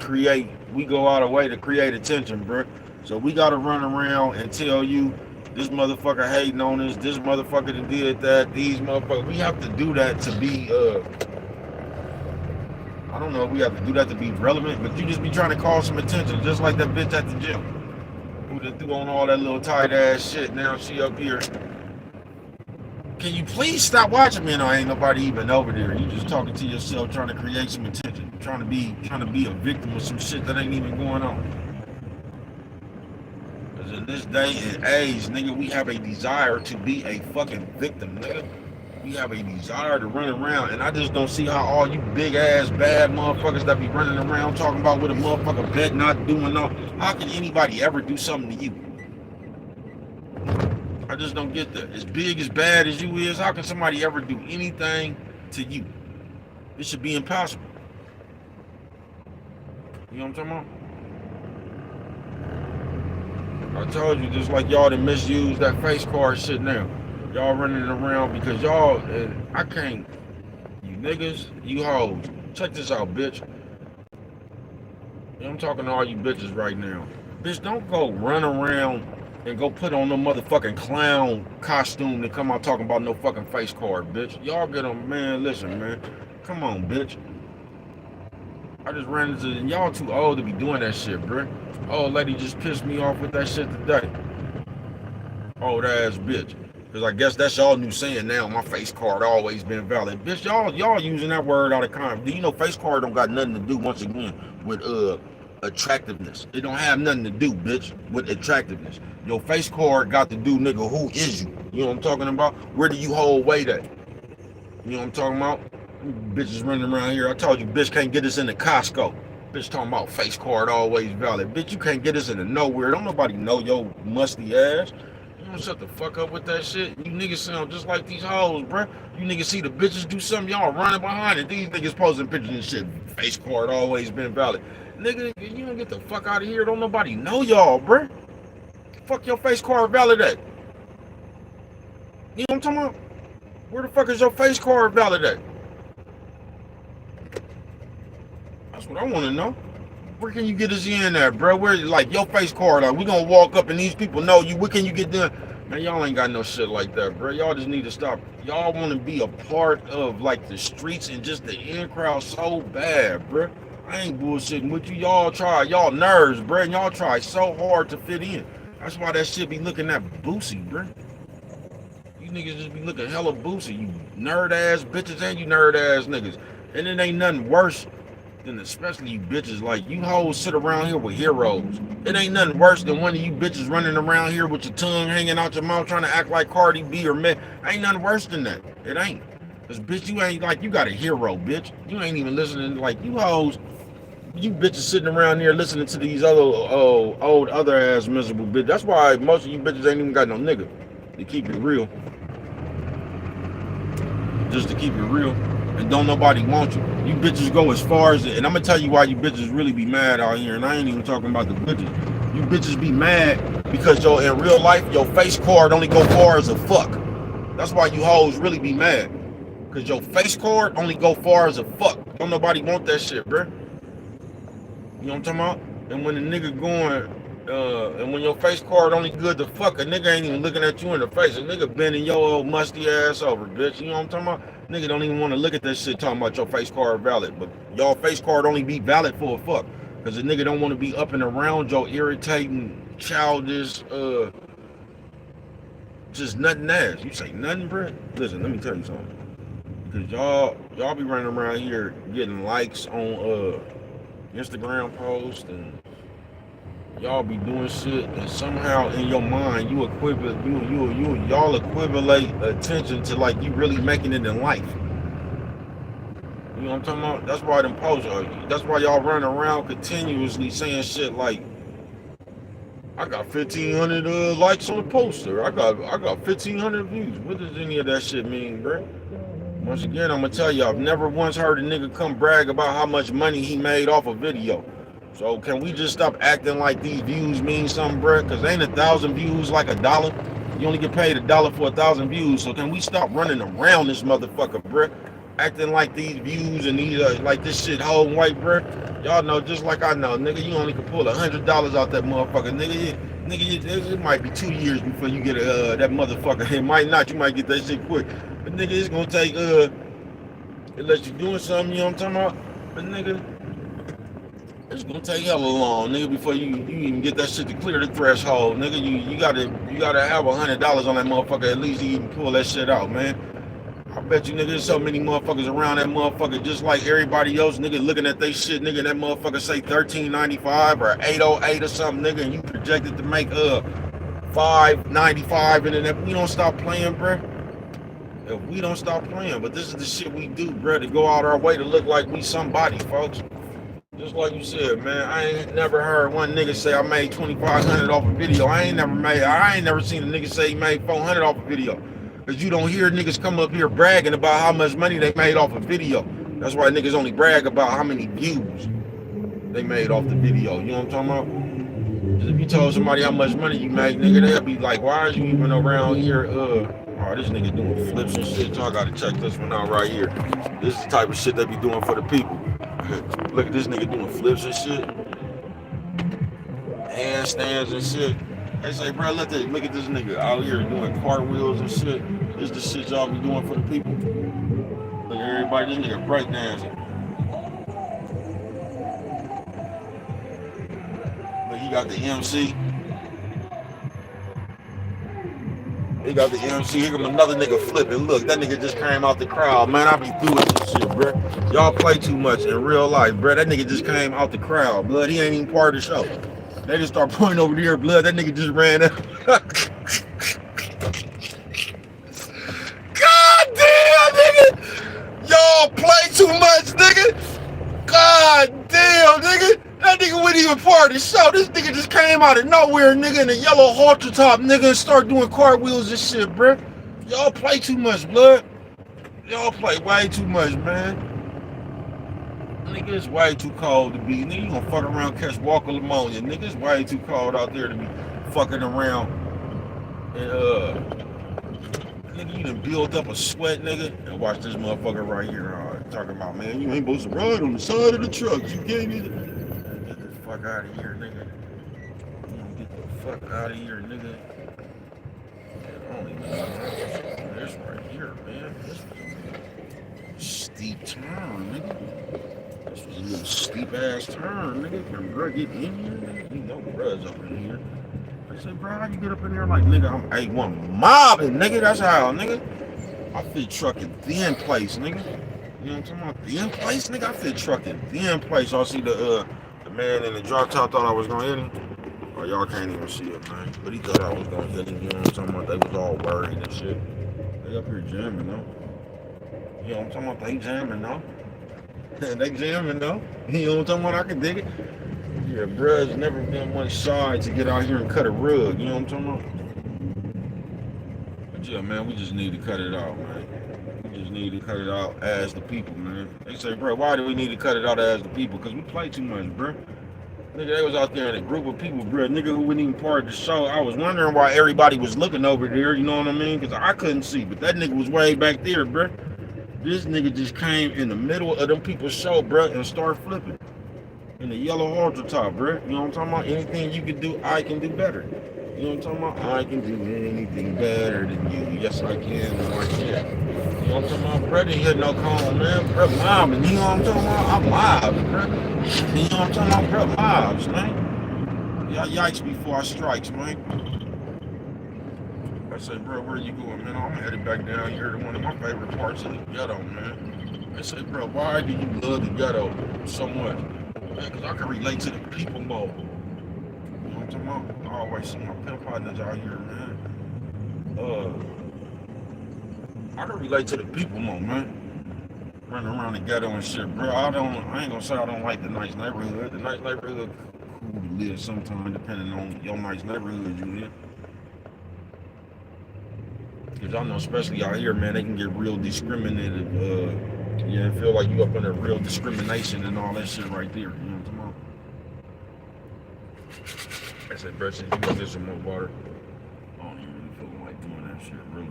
go out of way to create attention, bro. So we gotta run around and tell you this motherfucker hating on us, this motherfucker that did that, these motherfuckers. We have to do that to be, I don't know if we have to do that to be relevant, but you just be trying to call some attention, just like that bitch at the gym who just threw on all that little tight ass shit. Now she up here. Can you please stop watching me? No, ain't nobody even over there. You just talking to yourself, trying to create some attention, trying to be a victim of some shit that ain't even going on. Because in this day and age, nigga, we have a desire to be a fucking victim, nigga. We have a desire to run around, and I just don't see how all you big ass bad motherfuckers that be running around talking about what a motherfucker bet not doing. No, how can anybody ever do something to you? I just don't get that. As big, as bad as you is, how can somebody ever do anything to you? It should be impossible. You know what I'm talking about? I told you, just like y'all that misuse that face card shit now. Y'all running around because y'all, I can't, you niggas, you hoes. Check this out, bitch. I'm talking to all you bitches right now. Bitch, don't go run around and go put on no motherfucking clown costume to come out talking about no fucking face card, bitch. Y'all get them, man, listen, man. Come on, bitch. I just ran into, y'all too old to be doing that shit, bruh. Old lady just pissed me off with that shit today. Old ass bitch. Because I guess that's y'all new saying now, my face card always been valid. Bitch, y'all using that word out of context. Do you know face card don't got nothing to do, once again, with attractiveness. It don't have nothing to do, bitch, with attractiveness. Your face card got to do, nigga, who is you? You know what I'm talking about? Where do you hold weight at? You know what I'm talking about? Bitches running around here. I told you, bitch can't get us into Costco. Bitch talking about face card always valid. Bitch, you can't get us into nowhere. Don't nobody know your musty ass. You don't shut the fuck up with that shit. You niggas sound just like these hoes, bruh. You niggas see the bitches do something, y'all running behind it. These niggas posting pictures and shit. Face card always been valid. Nigga, you don't get the fuck out of here. Don't nobody know y'all, bruh. Fuck your face card valid at. You know what I'm talking about? Where the fuck is your face card valid at? That's what I want to know. Where can you get us in there, bro? Where, like, your face card, like, we gonna walk up and these people know you. Where can you get done? Man, y'all ain't got no shit like that, bro. Y'all just need to stop. Y'all want to be a part of, like, the streets and just the in crowd so bad, bro. I ain't bullshitting with you. Y'all try, y'all nerds, bro. And y'all try so hard to fit in. That's why that shit be looking that boosie, bro. You niggas just be looking hella boosie. You nerd ass bitches and you nerd ass niggas. And it ain't nothing worse. And especially you bitches, like, you hoes sit around here with heroes. It ain't nothing worse than one of you bitches running around here with your tongue hanging out your mouth trying to act like Cardi B or Meg. Ain't nothing worse than that. It ain't. Cause bitch, you ain't, like, you got a hero, bitch. You ain't even listening, like, you hoes, you bitches sitting around here listening to these other old other ass miserable bitches. That's why most of you bitches ain't even got no nigga. To keep it real. Just to keep it real. And don't nobody want you. You bitches go as far as it. And I'm gonna tell you why you bitches really be mad out here. And I ain't even talking about the bitches. You bitches be mad because in real life, your face card only go far as a fuck. That's why you hoes really be mad. Cause your face card only go far as a fuck. Don't nobody want that shit, bro. You know what I'm talking about? And when the nigga going, and when your face card only good to fuck, a nigga ain't even looking at you in the face. A nigga bending your old musty ass over, bitch. You know what I'm talking about? Nigga don't even want to look at that shit talking about your face card valid. But y'all face card only be valid for a fuck. Because the nigga don't want to be up and around your irritating, childish, just nothing ass. You say nothing, bro. Listen, let me tell you something. Because y'all be running around here getting likes on Instagram posts, and y'all be doing shit, and somehow in your mind y'all equivalate attention to like you really making it in life. You know what I'm talking about? That's why them posts are. That's why y'all running around continuously saying shit like, I got 1,500 likes on the poster. I got 1,500 views. What does any of that shit mean, bro? Once again, I'm gonna tell you, I've never once heard a nigga come brag about how much money he made off a video. So can we just stop acting like these views mean something, bro? Cause ain't 1,000 views like $1? You only get paid $1 for 1,000 views. So can we stop running around this motherfucker, bro? Acting like these views and these like this shit whole white, bro. Y'all know just like I know, nigga. You only can pull $100 out that motherfucker, nigga. It might be 2 years before you get that motherfucker. It might not. You might get that shit quick. But nigga, it's gonna take unless you doing something, you know what I'm talking about? But nigga, it's gonna take hella long, nigga, before you even get that shit to clear the threshold, nigga. You gotta have $100 on that motherfucker at least to even pull that shit out, man. I bet you, nigga, there's so many motherfuckers around that motherfucker just like everybody else, nigga, looking at they shit, nigga. That motherfucker say $13.95 or $8.08 or something, nigga, and you projected to make $5.95, and then if we don't stop playing, bruh. If we don't stop playing, but this is the shit we do, bruh, to go out our way to look like we somebody, folks. Just like you said, man, I ain't never heard one nigga say I made $2,500 off a video. I ain't never seen a nigga say he made $400 off a video. Cause you don't hear niggas come up here bragging about how much money they made off a video. That's why niggas only brag about how many views they made off the video. You know what I'm talking about? If you told somebody how much money you made, nigga, they'll be like, why are you even around here? Oh, this nigga doing flips and shit. Y'all gotta check this one out right here. This is the type of shit they be doing for the people. Look at this nigga doing flips and shit. Handstands and shit. They say, bro, look at this nigga out here doing cartwheels and shit. This is the shit y'all be doing for the people. Look at everybody, this nigga breakdancing. But he got the MC. He got the MC. Here come another nigga flipping. Look, that nigga just came out the crowd. Man, I be through with this shit, bro. Y'all play too much in real life, bro. That nigga just came out the crowd. Blood, he ain't even part of the show. They just start pointing over there, blood. That nigga just ran up. God damn, nigga. Y'all play too much, nigga. God damn, nigga. That nigga wasn't even part of the show. This nigga just came out of nowhere, nigga, in a yellow halter top, nigga, and start doing cartwheels and shit, bruh. Y'all play too much, blood. Y'all play way too much, man. Nigga, it's way too cold to be. Nigga, you gonna fuck around, catch walker pneumonia. Nigga, it's way too cold out there to be fucking around. And, nigga, you done built up a sweat, nigga. And watch this motherfucker right here talking about, man, you ain't supposed to ride on the side of the truck. You can't either. Get the fuck out of here, nigga. Get the fuck out of here, nigga. I don't even know this right here, man. This was a steep turn, nigga. This was a little steep ass turn, nigga. Can bruh get in here, nigga? You know bruh's up in here. I said, bro, how you get up in there like, nigga, I'm A1 mobbing, nigga. That's how, nigga. I fit trucking thin place, nigga. You know what I'm talking about? Thin place, nigga. I fit trucking thin place. Y'all see the man in the drop top thought I was gonna hit him? Oh, y'all can't even see it, man. But he thought I was gonna hit him. You know what I'm talking about? They was all worried and shit. They up here jamming, though. You know what I'm talking about? They jamming, though. They jamming, though. You know what I'm talking about? I can dig it. Yeah, bruh's never been one shy to get out here and cut a rug. You know what I'm talking about? But yeah, man, we just need to cut it out, man. We just need to cut it out as the people, man. They say, bro, why do we need to cut it out as the people? Because we play too much, bro. Nigga, they was out there in a group of people, bro. Nigga who wasn't even part of the show. I was wondering why everybody was looking over there, you know what I mean? Because I couldn't see, but that nigga was way back there, bro. This nigga just came in the middle of them people's show, bro, and started flipping. In the yellow halter top, bro. You know what I'm talking about? Anything you can do, I can do better. You know what I'm talking about? I can do anything better than you. Yes, I can. No, I can't. You know what I'm talking about? Bro, didn't hit no cone, man. Bro, mobbing. You know what I'm talking about? I'm live, bro. You know what I'm talking about? Bro, lives, man. Y'all yikes before I strikes, man. I say, bro, where you going, man? I'm headed back down here to one of my favorite parts of the ghetto, man. I say, bro, why do you love the ghetto so much? Man, because I can relate to the people more. You know what I'm talking about? I always see my pimp partners out here, man. I can relate to the people more, man. Running around the ghetto and shit, bro. I ain't gonna say I don't like the nice neighborhood. The nice neighborhood cool to live sometimes, depending on your nice neighborhood you in. Because I know, especially out here, man, they can get real discriminated. Yeah, feel like you up under real discrimination and all that shit right there. You know what I'm talking about? I said, bro, since you go get some more water, I don't even really feel like doing that shit, really.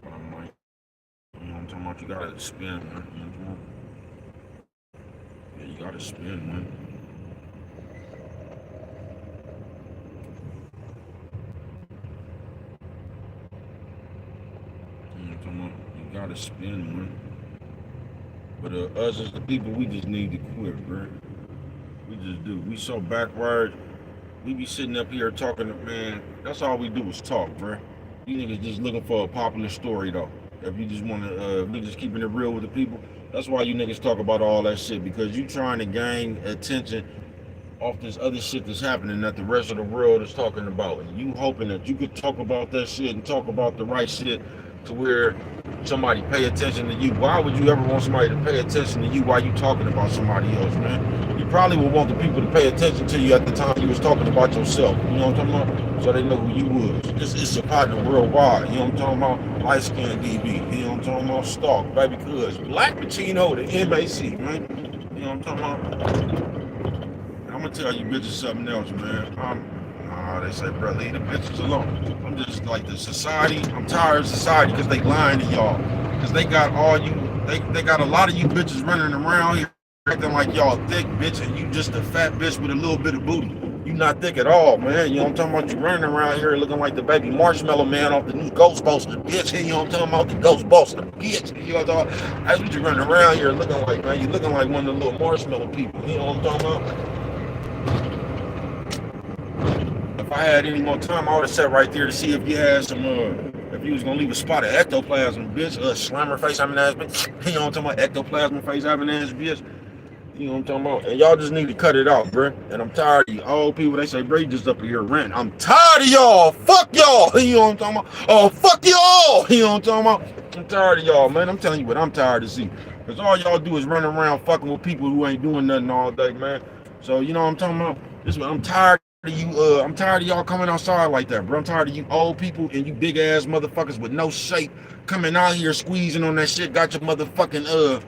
But I'm like, you know what I'm talking about? You gotta spin, man. You know what I'm talking about? Yeah, you gotta spin, man. You know what I'm talking about? You gotta spin, man. But us as the people, we just need to quit, bro. We just do. We so backward. We be sitting up here talking to, man. That's all we do is talk, bro. You niggas just looking for a popular story, though. If you just want to, we just keeping it real with the people. That's why you niggas talk about all that shit, because you trying to gain attention off this other shit that's happening that the rest of the world is talking about. And you hoping that you could talk about that shit and talk about the right shit to where somebody pay attention to you. Why would you ever want somebody to pay attention to you while you talking about somebody else, man? You probably would want the people to pay attention to you at the time you was talking about yourself. You know what I'm talking about? So they know who you was. It's a partner worldwide. You know what I'm talking about? Light skin DB. You know what I'm talking about? Stalk, baby cuz. Black Pacino, the MAC, man. You know what I'm talking about? I'm gonna tell you bitches something else, man. They say, bro, leave the bitches alone. I'm just like the society. I'm tired of society because they lying to y'all. Because they got all you, they got a lot of you bitches running around here acting like y'all thick, bitch, and you just a fat bitch with a little bit of booty. You not thick at all, man. You know what I'm talking about? You running around here looking like the baby marshmallow man off the new Ghostbuster, bitch. You know what I'm talking about? The Ghostbuster, bitch. You know what I'm talking about? That's what you running around here looking like, man. You looking like one of the little marshmallow people. You know what I'm talking about? If I had any more time, I would have sat right there to see if you had some, if you was gonna leave a spot of ectoplasm, bitch, slammer face having ass bitch. You know what I'm talking about? Ectoplasm face having ass bitch. You know what I'm talking about? And y'all just need to cut it out, bro. And I'm tired of you old people. They say, bro, you just up here ranting. I'm tired of y'all. Fuck y'all. You know what I'm talking about? Oh, fuck y'all. You know what I'm talking about? I'm tired of y'all, man. I'm telling you what I'm tired to see. Because all y'all do is run around fucking with people who ain't doing nothing all day, man. So, you know what I'm talking about? This is what I'm tired of you. I'm tired of y'all coming outside like that, bro. I'm tired of you old people and you big ass motherfuckers with no shape coming out here squeezing on that shit. Got your motherfucking,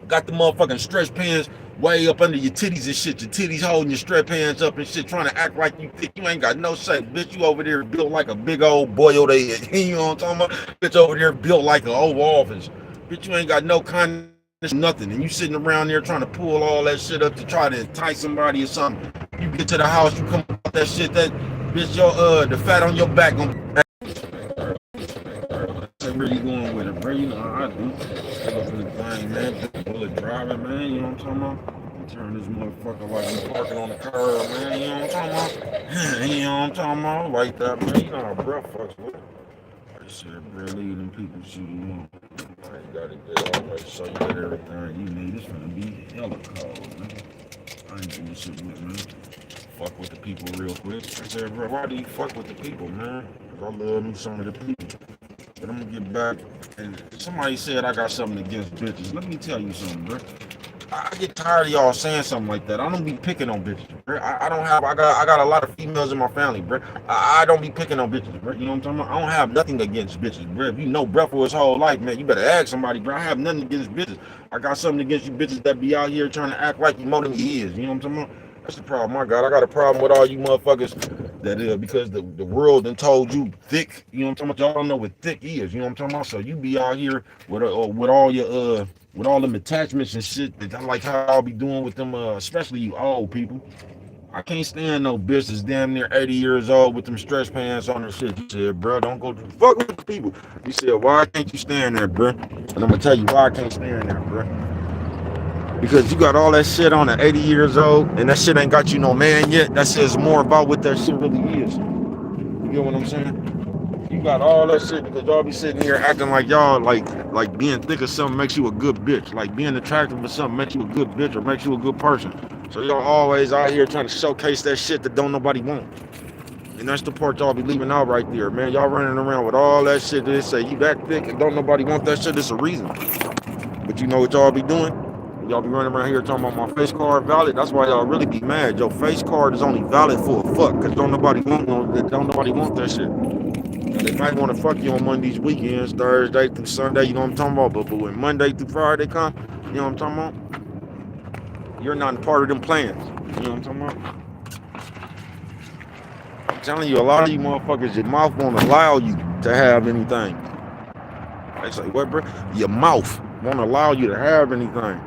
got the motherfucking stretch pants way up under your titties and shit. Your titties holding your stretch pants up and shit, trying to act like you thick. You ain't got no shape, bitch. You over there built like a big old boiled egg. You know what I'm talking about? Bitch over there built like an Oval Office. Bitch, you ain't got no kindness, nothing. And you sitting around there trying to pull all that shit up to try to entice somebody or something. You get to the house, you come up that shit, that bitch, your the fat on your back gonna where you going with it, bro? You know how I do. Step up in the thing, man. Bullet driving, man. You know what I'm talking about? Turn this motherfucker like I'm parking on the curb, man. You know what I'm talking about? You know what I'm talking about? Like that, man. You know how bro fucks with it. I said, bro, leave them people shooting you. I ain't got it there always, so you got everything you need. It's gonna be hella cold, man. I ain't doing shit with, man. Fuck with the people real quick. I said, bro, why do you fuck with the people, man? Because I love me some of the people. But I'm gonna get back. And somebody said I got something against bitches. Let me tell you something, bro. I get tired of y'all saying something like that. I don't be picking on bitches, bro. I don't have. I got a lot of females in my family, bro. I don't be picking on bitches, bro. You know what I'm talking about? I don't have nothing against bitches, bro. If you know bro for his whole life, man, you better ask somebody, bro. I have nothing against bitches. I got something against you bitches that be out here trying to act like you more than you is. You know what I'm talking about? That's the problem I got. I got a problem with all you motherfuckers that because the world done told you thick. You know what I'm talking about? Y'all don't know what thick is. You know what I'm talking about? So you be out here with all your with all them attachments and shit that I like how I'll be doing with them, especially you old people. I can't stand no bitch that's damn near 80 years old with them stretch pants on her shit. He said, bro, don't go to fuck with the people. He said, why can't you stand there, bro? And I'm gonna tell you why I can't stand there, bro. Because you got all that shit on at 80 years old, and that shit ain't got you no man yet. That says more about what that shit really is. You get what I'm saying? You got all that shit because y'all be sitting here acting like y'all like being thick of something makes you a good bitch. Like being attractive or something makes you a good bitch or makes you a good person. So y'all always out here trying to showcase that shit that don't nobody want. And that's the part y'all be leaving out right there, man. Y'all running around with all that shit that they say you that thick and don't nobody want that shit. It's a reason. But you know what y'all be doing? Y'all be running around here talking about my face card valid. That's why y'all really be mad. Your face card is only valid for a fuck, cause don't nobody want that shit. Now, they might want to fuck you on Mondays, weekends, Thursday through Sunday. You know what I'm talking about? But when Monday through Friday come, you know what I'm talking about? You're not part of them plans. You know what I'm talking about? I'm telling you, a lot of you motherfuckers, your mouth won't allow you to have anything. They say, what, bro? Your mouth won't allow you to have anything.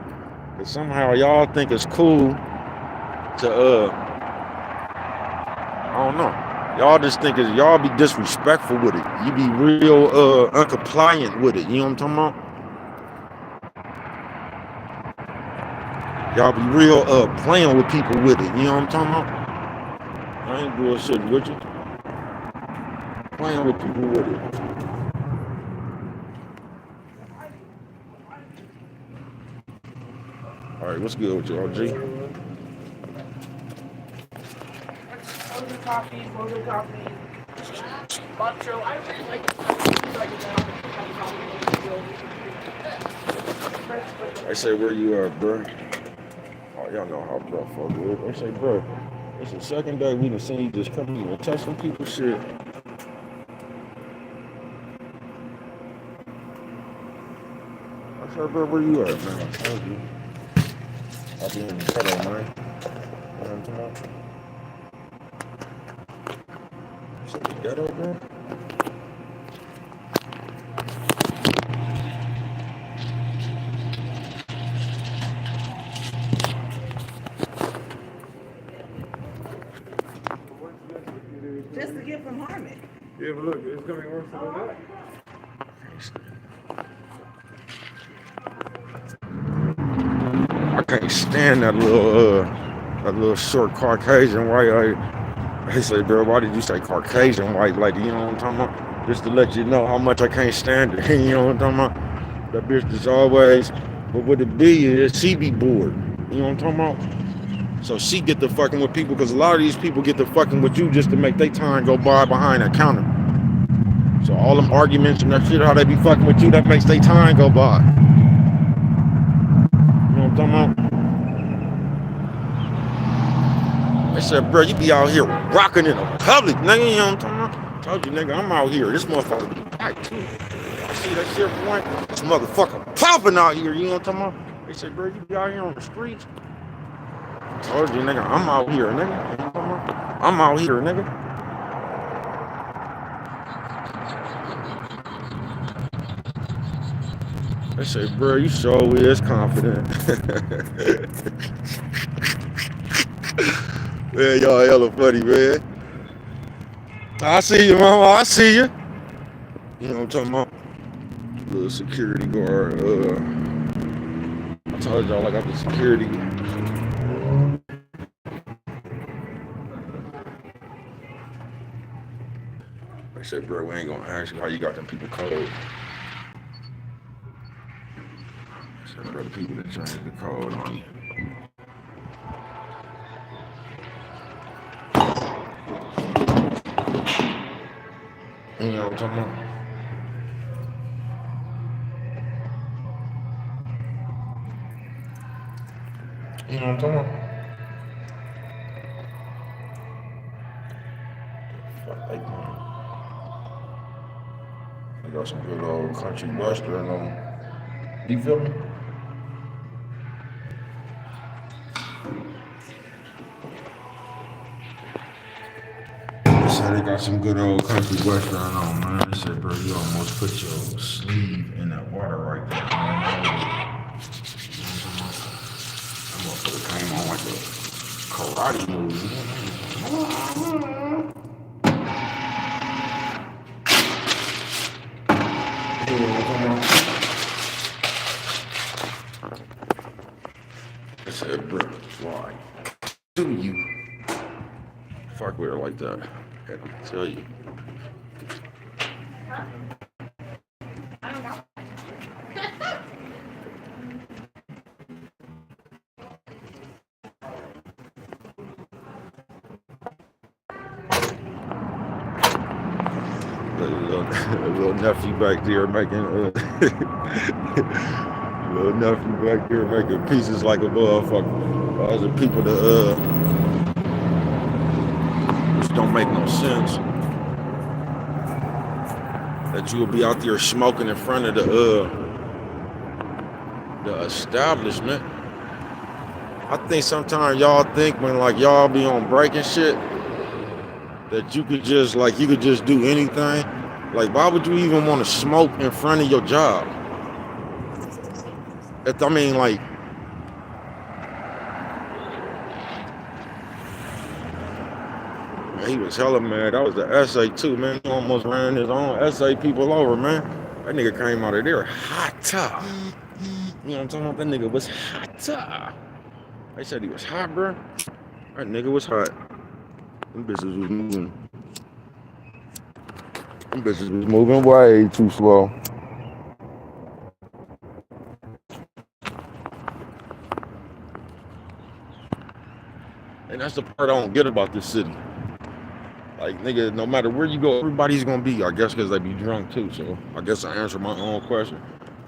But somehow y'all think it's cool to, I don't know. Y'all just think y'all be disrespectful with it. You be real uncompliant with it. You know what I'm talking about? Y'all be real playing with people with it. You know what I'm talking about? I ain't bullshitting with you. Playing with people with it. Alright, what's good with you, OG? Coffee. Macho, I really like it. They say, where you at, bro? Oh, y'all know how bro fuck with. They say, bro, it's the second day we done seen you just come in and touch some people's shit. I said, bro, where you at, man? I told you. I'll be in the ghetto, man. You know what I'm talking about? You said the ghetto, bro? Just to get from Harmon. Yeah, but look, it's gonna be worse than that. I can't stand that little short Caucasian white. They say, bro, why did you say Caucasian white lady? You know what I'm talking about? Just to let you know how much I can't stand it. You know what I'm talking about? That bitch is always, but what it be is she be bored. You know what I'm talking about? So she get to fucking with people because a lot of these people get to fucking with you just to make their time go by behind that counter. So all them arguments and that shit, how they be fucking with you, that makes their time go by. You know what I'm talking about? They said, bro, you be out here rocking in the public, nigga. You know what I'm talking about? I told you, nigga, I'm out here. This motherfucker be tight too. I see that shit, boy. This motherfucker popping out here. You know what I'm talking about? They said, bro, you be out here on the streets. I told you, nigga, I'm out here, nigga. You know what I'm talking about? I'm out here, nigga. They say, bro, you sure is confident. Man, y'all hella funny, man. I see you, mama. I see you. You know what I'm talking about? Little security guard. I told y'all I got the security. They said, bro, we ain't gonna ask you how you got them people code. I said, bro, the people that changed the code on you. You know what I'm talking about? You know what I'm talking about? Fuck, they got some good old country western on. You feel me? They got some good old country western on, man. They said, bro, you almost put your sleeve in that water right there, man. That motherfucker came on like a karate move. I said, bro, why do you fuck with her like that? I tell you. I don't know. Little nephew back there making little nephew back there making pieces like a motherfucker. Other people that which don't make no sense. That you will be out there smoking in front of the establishment. I think sometimes y'all think when like y'all be on break and shit that you could just do anything. Like, why would you even want to smoke in front of your job? I mean, like, man, he was hella mad. That was the essay too, man. He almost ran his own essay people over, man. That nigga came out of there hot. You know what I'm talking about? That nigga was hot. They said he was hot, bro. That nigga was hot. Them bitches was moving. Them bitches was moving way too slow. And that's the part I don't get about this city. Like, nigga, no matter where you go, everybody's gonna be, I guess, because they be drunk too. So I guess I answered my own question.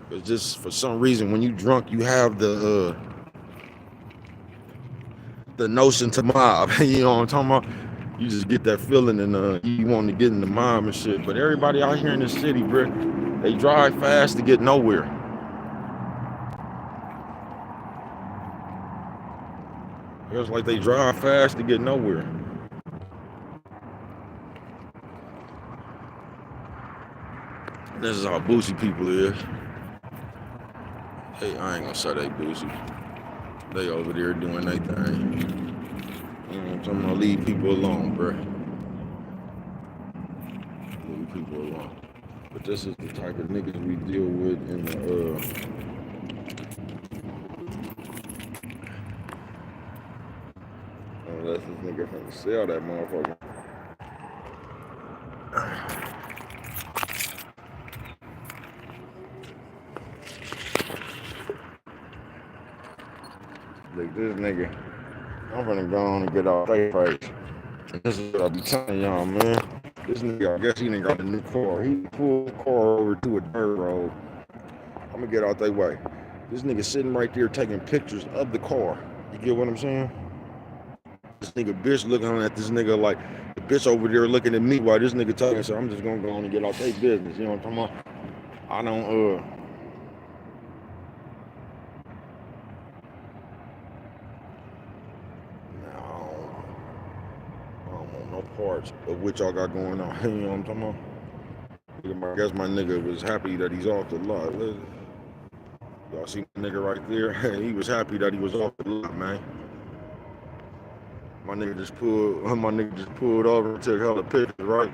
It's just for some reason, when you drunk, you have the notion to mob. You know what I'm talking about? You just get that feeling and you want to get in the mob and shit. But everybody out here in the city, bro, they drive fast to get nowhere. It's like they drive fast to get nowhere. This is how bougie people is. Hey, I ain't gonna say they bougie. They over there doing their thing. You know what I'm talking about? Leave people alone, bro. Leave people alone. But this is the type of niggas we deal with in the unless this nigga finna sell that motherfucker. Like this nigga, I'm finna go on and get off their face. And this is what I be telling y'all, man. This nigga, I guess he done got a new car. He pulled the car over to a dirt road. I'm gonna get out their way. This nigga sitting right there taking pictures of the car. You get what I'm saying? This nigga bitch looking at this nigga like the bitch over there looking at me while this nigga talking. So I'm just gonna go on and get out their business. You know what I'm talking about? I don't parts of what y'all got going on. You know what I'm talking about? I guess my nigga was happy that he's off the lot. Y'all see my nigga right there? He was happy that he was off the lot, man. My nigga just pulled over and took hella pictures, right?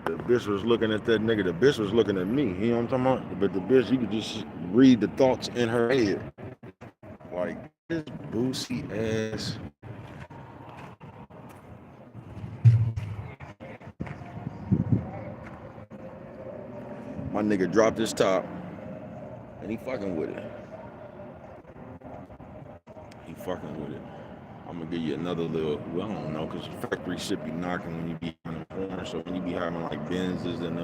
The bitch was looking at that nigga. The bitch was looking at me. You know what I'm talking about? But the bitch, you could just read the thoughts in her head. Like, this boosie ass. My nigga dropped his top and he fucking with it. I'm gonna give you another little, well, I don't know, because the factory shit be knocking when you be having porn. So when you be having like Benzes and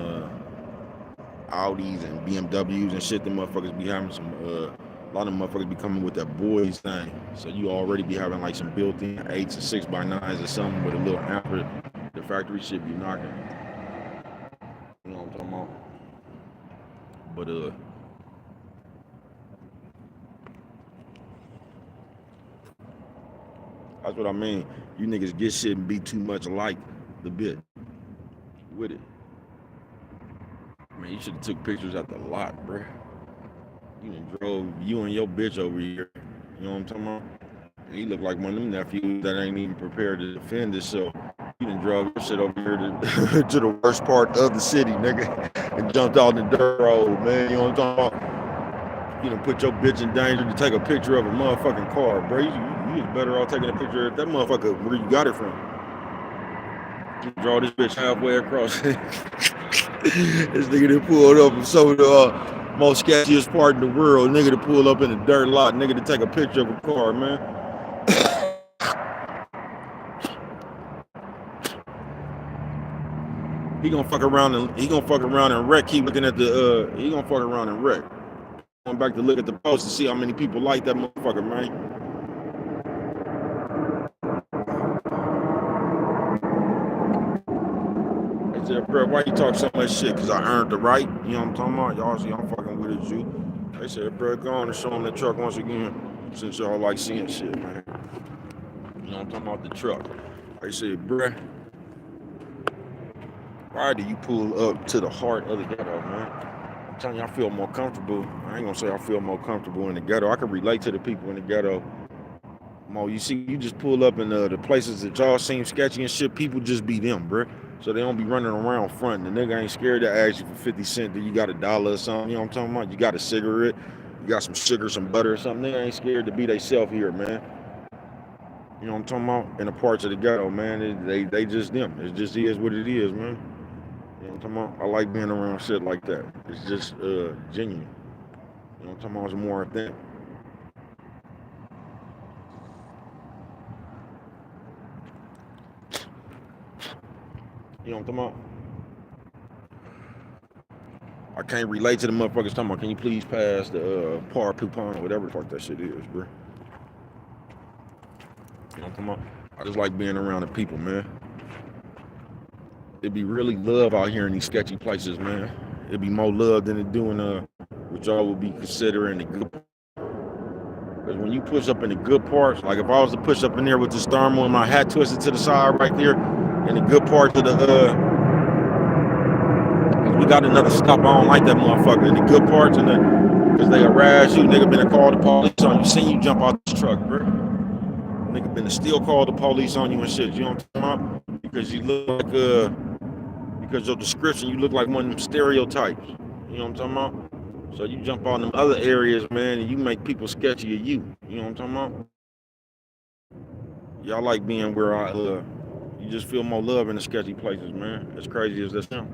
Audis and BMWs and shit, the motherfuckers be having some, a lot of motherfuckers be coming with that boys thing. So you already be having like some built-in 8s and 6x9s or something with a little amper. The factory shit be knocking. You know what I'm talking about? But that's what I mean. You niggas get shit and be too much like the bit with it. Man, you should have took pictures at the lot, bruh. You done drove you and your bitch over here. You know what I'm talking about? And he look like one of them nephews that ain't even prepared to defend himself. You done drove your shit over here to the worst part of the city, nigga, and jumped out in the dirt road, man. You know what I'm talking about? You done put your bitch in danger to take a picture of a motherfucking car, bro. You was better off taking a picture of that motherfucker where you got it from. You draw this bitch halfway across. This nigga that pulled up from some of the most sketchiest part in the world. Nigga to pull up in a dirt lot. Nigga to take a picture of a car, man. He gonna fuck around and wreck. Keep looking at the he gonna fuck around and wreck. Going back to look at the post to see how many people like that motherfucker, man. I said, bro, why you talk so much shit? Cause I earned the right. You know what I'm talking about? Y'all see I'm fucking with it, you. They said, bro, go on and show them the truck once again. Since y'all like seeing shit, man. You know what I'm talking about, the truck. I said, bro, why do you pull up to the heart of the ghetto, man? I'm telling you, I feel more comfortable. I ain't gonna say I feel more comfortable in the ghetto. I can relate to the people in the ghetto. Mo, you see, you just pull up in the places that y'all seem sketchy and shit, people just be them, bro. So they don't be running around front. The nigga ain't scared to ask you for 50 cents that you got $1 or something. You know what I'm talking about? You got a cigarette, you got some sugar, some butter or something. Nigga ain't scared to be they self here, man. You know what I'm talking about? In the parts of the ghetto, man, they just them. It just is what it is, man. You know what I'm talking about? I like being around shit like that. It's just genuine. You know what I'm talking about? It's more authentic. You know what I'm talking about? I can't relate to the motherfuckers talking about, can you please pass the par coupon or whatever the fuck that shit is, bro. You know what I'm talking about? I just like being around the people, man. It'd be really love out here in these sketchy places, man. It'd be more love than it doing what y'all would be considering the good. Because when you push up in the good parts, like if I was to push up in there with this thermal and my hat twisted to the side right there, in the good parts of the we got another stop. I don't like that motherfucker. In the good parts, and because they harass you, nigga been to call the police on you. Seen you jump out the truck, bro. Nigga been to still call the police on you and shit. You know what I'm talking about? Because you look like because your description, you look like one of them stereotypes. You know what I'm talking about? So you jump on them other areas, man, and you make people sketchy of you. You know what I'm talking about? Y'all like being where you just feel more love in the sketchy places, man. As crazy as that sounds.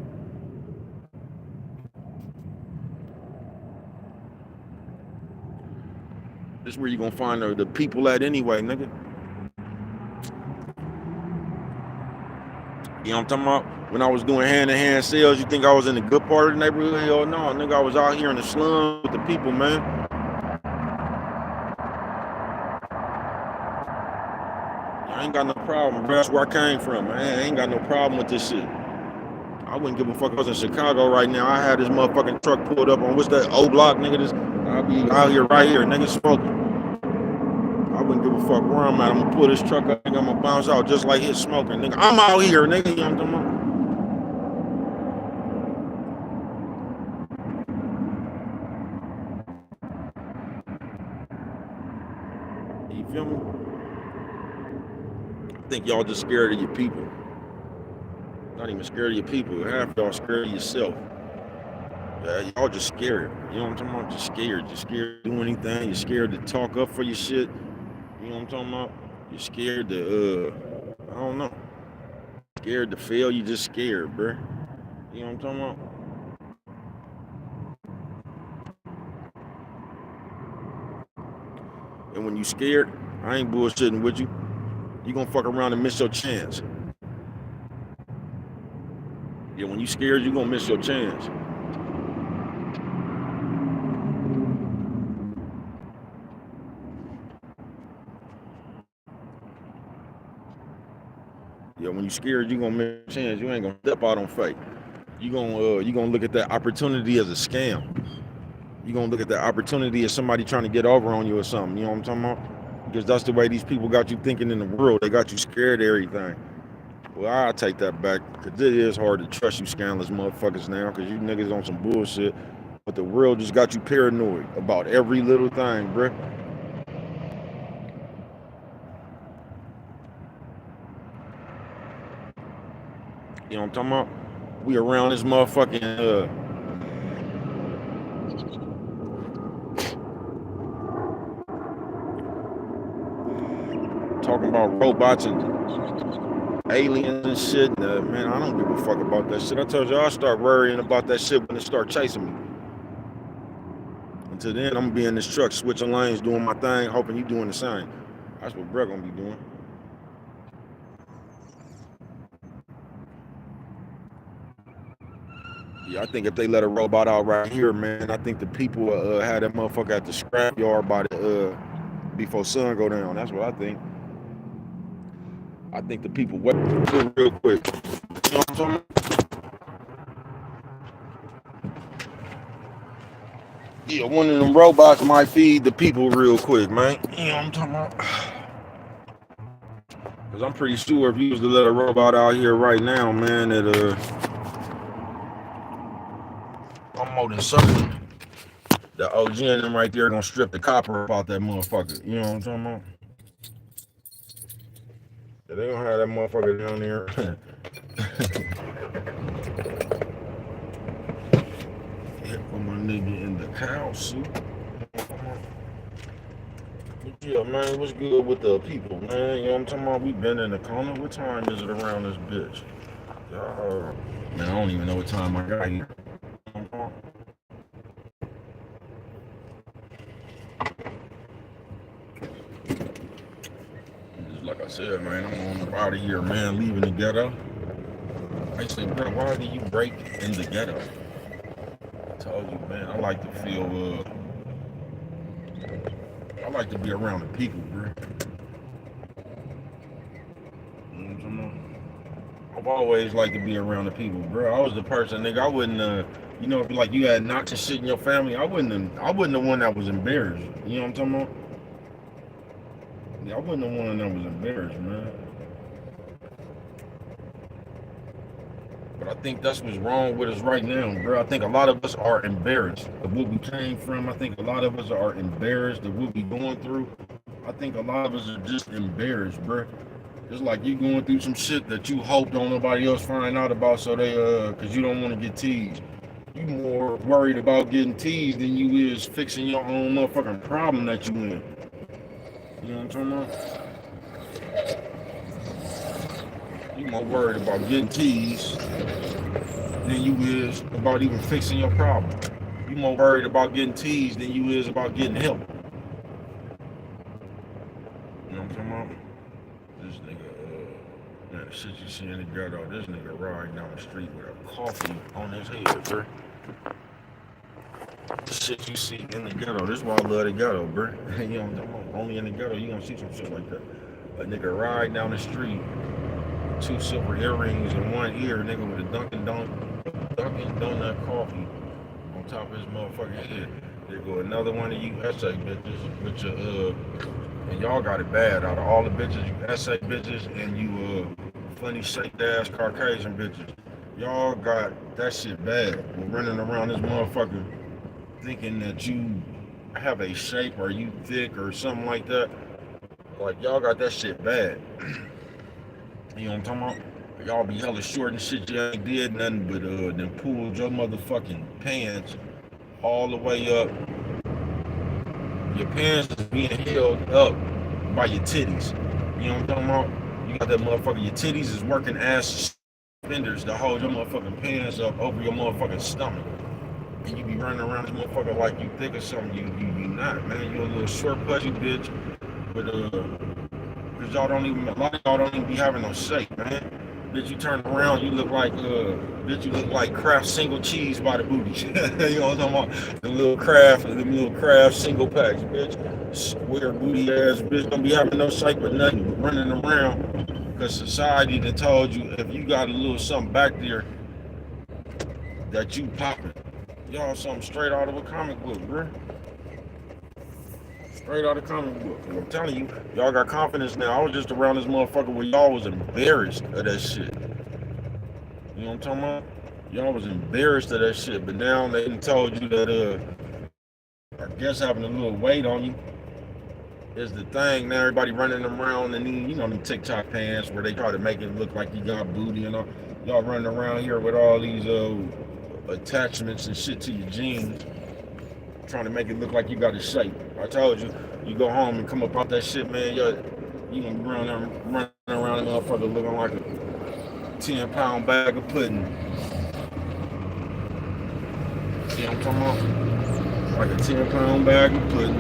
This is where you gonna find the people at anyway, nigga. You know what I'm talking about? When I was doing hand-to-hand sales, you think I was in the good part of the neighborhood? Hell no, nigga, I was out here in the slum with the people, man. I ain't got no problem, bro. That's where I came from, man. I ain't got no problem with this shit. I wouldn't give a fuck if I was in Chicago right now. I had this motherfucking truck pulled up on, what's that, O-Block, nigga? I'll be out here right here, nigga, smoking. I wouldn't give a fuck where I'm at. I'm gonna pull this truck up, nigga. I'm gonna bounce out just like his smoking, nigga. I'm out here, nigga. You know what I'm talking about? You feel me? I think y'all just scared of your people. Not even scared of your people. Half y'all scared of yourself. Y'all just scared. You know what I'm talking about? Just scared. You're scared to do anything. You're scared to talk up for your shit. You know what I'm talking about? You're scared to, I don't know. Scared to fail. You just scared, bruh. You know what I'm talking about? And when you scared, I ain't bullshitting with you. You gonna fuck around and miss your chance. Yeah, when you scared, you gonna miss your chance. Yeah, when you scared, you gonna miss your chance. You ain't gonna step out on faith. You gonna look at that opportunity as a scam. You gonna look at that opportunity as somebody trying to get over on you or something. You know what I'm talking about? Because that's the way these people got you thinking in the world. They got you scared of everything. Well, I'll take that back, because it is hard to trust you scandalous motherfuckers now, because you niggas on some bullshit. But the world just got you paranoid about every little thing, bruh. You know what I'm talking about? We around this motherfucking talking about robots and aliens and shit. Man, I don't give a fuck about that shit. I told you I'll start worrying about that shit when they start chasing me. Until then, I'm gonna be in this truck, switching lanes, doing my thing, hoping you doing the same. That's what Brett gonna be doing. Yeah, I think if they let a robot out right here, man, I think the people had that motherfucker at the scrapyard by the before sun go down. That's what I think. I think the people wait real quick. You know what I'm talking about? Yeah, one of them robots might feed the people real quick, man. You know what I'm talking about? Cause I'm pretty sure if you was to let a robot out here right now, man, it I'm more than certain the OG and them right there gonna strip the copper about that motherfucker. You know what I'm talking about? Yeah, they gonna have that motherfucker down there. Hit for my nigga in the cow suit. Yeah, man, what's good with the people, man? You know what I'm talking about? We been in the corner. What time is it around this bitch? Man, I don't even know what time I got here. Just like I said, man, I'm on out of here, man, leaving the ghetto. I say, bro, why do you break in the ghetto? I told you, man, I like to feel, I like to be around the people, bro. You know what I'm talking about? I've always liked to be around the people, bro. I was the person, nigga, I wouldn't, you know, if like you had knocked and shit in your family, I wasn't the one that was embarrassed. You know what I'm talking about? Yeah, I wasn't the one that was embarrassed, man. But I think that's what's wrong with us right now, bro. I think a lot of us are embarrassed of what we came from. I think a lot of us are embarrassed of what we going through. I think a lot of us are just embarrassed, bro. It's like you going through some shit that you hope don't nobody else find out about, so they cause you don't want to get teased. You more worried about getting teased than you is fixing your own motherfucking problem that you in. You know what I'm talking about? You more worried about getting teased than you is about even fixing your problem. You more worried about getting teased than you is about getting help. You know what I'm talking about? This nigga, man, the shit you see in the ghetto, this nigga riding down the street with a coffee on his head, bro. The shit you see in the ghetto, this is why I love the ghetto, bro. You know what I'm talking about? Only in the ghetto you gonna see some shit like that. A nigga ride down the street, 2 silver earrings in one ear, nigga with a Dunkin' Donut coffee on top of his motherfucking head. There go another one of you essay bitches with your and y'all got it bad. Out of all the bitches, you essay bitches and you funny shaped ass Caucasian bitches, y'all got that shit bad. We're running around this motherfucker thinking that you have a shape or you thick or something like that. Like y'all got that shit bad. You know what I'm talking about? Y'all be hella short and shit. You ain't did nothing but then pulled your motherfucking pants all the way up. Your pants is being held up by your titties. You know what I'm talking about? You got that motherfucker. Your titties is working ass suspenders to hold your motherfucking pants up over your motherfucking stomach. And you be running around this motherfucker like you thick or something. You not, man. You a little short pudgy bitch. But cause y'all don't even, a lot of y'all don't even be having no shape, man. Bitch, you turn around, you look like, bitch, you look like Kraft single cheese by the booty. You know what I'm talking about? The little Kraft single packs, bitch. Square booty ass bitch, don't be having no shape or nothing, but running around. Cause society that told you if you got a little something back there that you popping. Y'all something straight out of a comic book, bruh. Straight out of comic book. And I'm telling you, y'all got confidence now. I was just around this motherfucker where y'all was embarrassed of that shit. You know what I'm talking about? Y'all was embarrassed of that shit, but now they done told you that I guess having a little weight on you is the thing. Now everybody running around and you know them TikTok pants where they try to make it look like you got booty and all. Y'all running around here with all these attachments and shit to your jeans, trying to make it look like you got a shape. I told you, you go home and come up out that shit, man. You gonna be running around motherfucker looking like a 10-pound bag of pudding. See what I'm talking about? Like a 10-pound bag of pudding.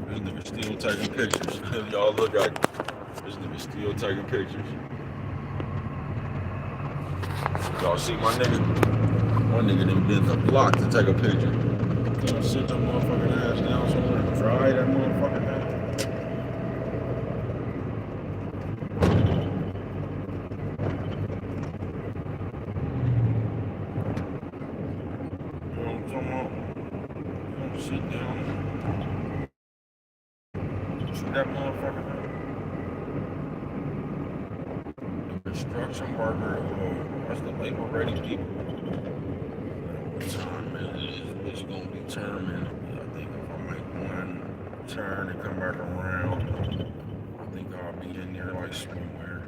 This nigga still taking pictures. Y'all look at this nigga still taking pictures. Y'all see my nigga? One nigga done been the block to take a picture. You know, sit your motherfucking ass down somewhere and dry that motherfucker down. You know what I'm talking about? You don't sit down. Shoot that motherfucker down. The construction worker, that's the labor ready people. What time it is, it's gonna be determined. I think if I make one turn and come back around, I think I'll be in there like swimwear.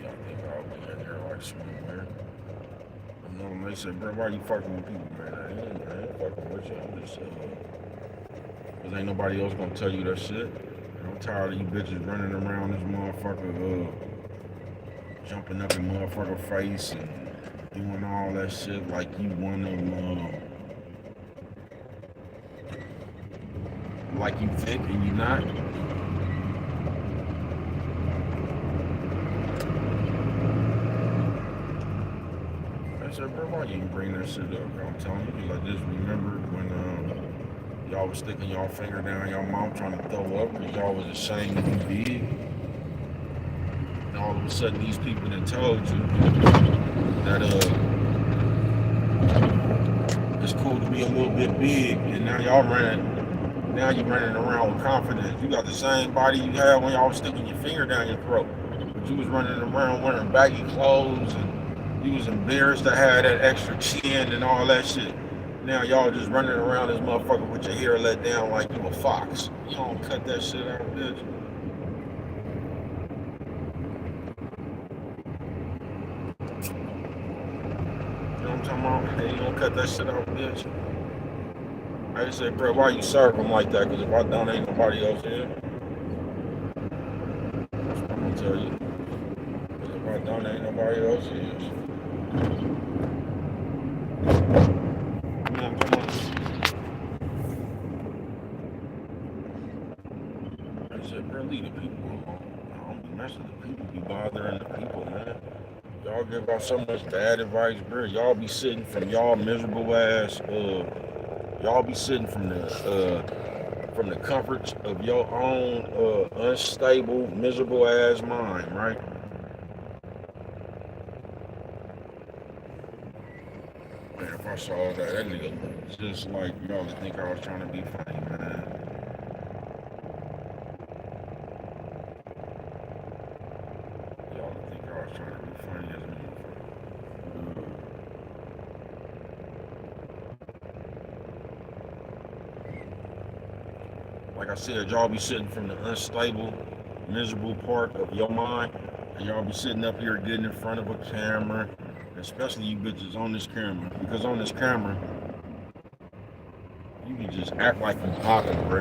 Yeah, I think I'll be in there like swimwear. You know, when they say, bro, why you fucking with people, man? I ain't fucking with you. I'm just cause ain't nobody else gonna tell you that shit. And I'm tired of you bitches running around this motherfucker, jumping up in motherfucker face and doing all that shit like you one of them, like you thick and you not. I said, bro, why you didn't bring that shit up? I'm telling you, like, just remember when y'all was sticking y'all finger down your mouth trying to throw up because y'all was ashamed to be big. And all of a sudden these people that told you that it's cool to be a little bit big, and now you running around with confidence. You got the same body you had when y'all was sticking your finger down your throat. But you was running around wearing baggy clothes and you was embarrassed to have that extra chin and all that shit. Now y'all just running around this motherfucker with your hair let down like you a fox. You don't cut that shit out, bitch. You know what I'm talking about? Hey, you don't cut that shit out, bitch. I just say, bro, why you serve them like that? Because if I don't, ain't nobody else here. That's what I'm gonna tell you. Because if I don't, ain't nobody else here. You know what I'm talking about? I said, bro, leave the people alone. I don't be messing with the people, be bothering the people, man. Y'all give out so much bad advice, bro. Y'all be sitting from y'all miserable ass, y'all be sitting from the comforts of your own unstable, miserable ass mind, right? Man, if I saw that nigga look just like y'all would think I was trying to be funny, man. Y'all would think I was trying to be funny as a Like I said, y'all be sitting from the unstable, miserable part of your mind, and y'all be sitting up here getting in front of a camera, especially you bitches on this camera, because on this camera, you can just act like you popping, bro.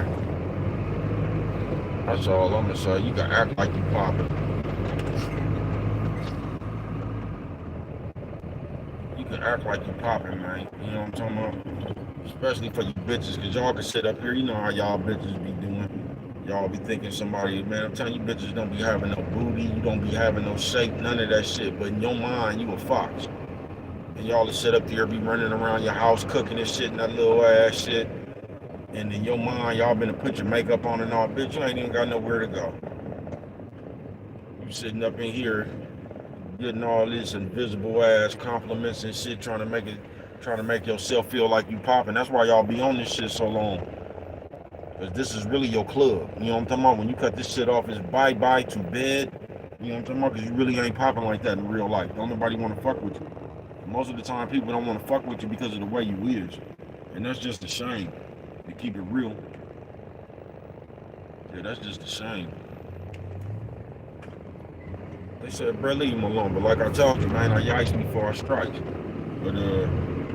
That's all I'm gonna say. You can act like you popping. You can act like you popping, man. You know what I'm talking about? Especially for you bitches, because y'all can sit up here. You know how y'all bitches be doing. Y'all be thinking somebody, man, I'm telling you, bitches don't be having no booty. You don't be having no shape, none of that shit. But in your mind, you a fox. And y'all will sit up there, be running around your house, cooking and shit, and that little ass shit. And in your mind, y'all been to put your makeup on and all. Bitch, you ain't even got nowhere to go. You sitting up in here, getting all this invisible ass compliments and shit, trying to make yourself feel like you popping. That's why y'all be on this shit so long. Because this is really your club. You know what I'm talking about? When you cut this shit off, it's bye-bye to bed. You know what I'm talking about? Because you really ain't popping like that in real life. Don't nobody want to fuck with you. Most of the time, people don't want to fuck with you because of the way you is. And that's just a shame. To keep it real. Yeah, that's just a shame. They said, bro, leave him alone. But like I told you, man, I yikes before I strike. But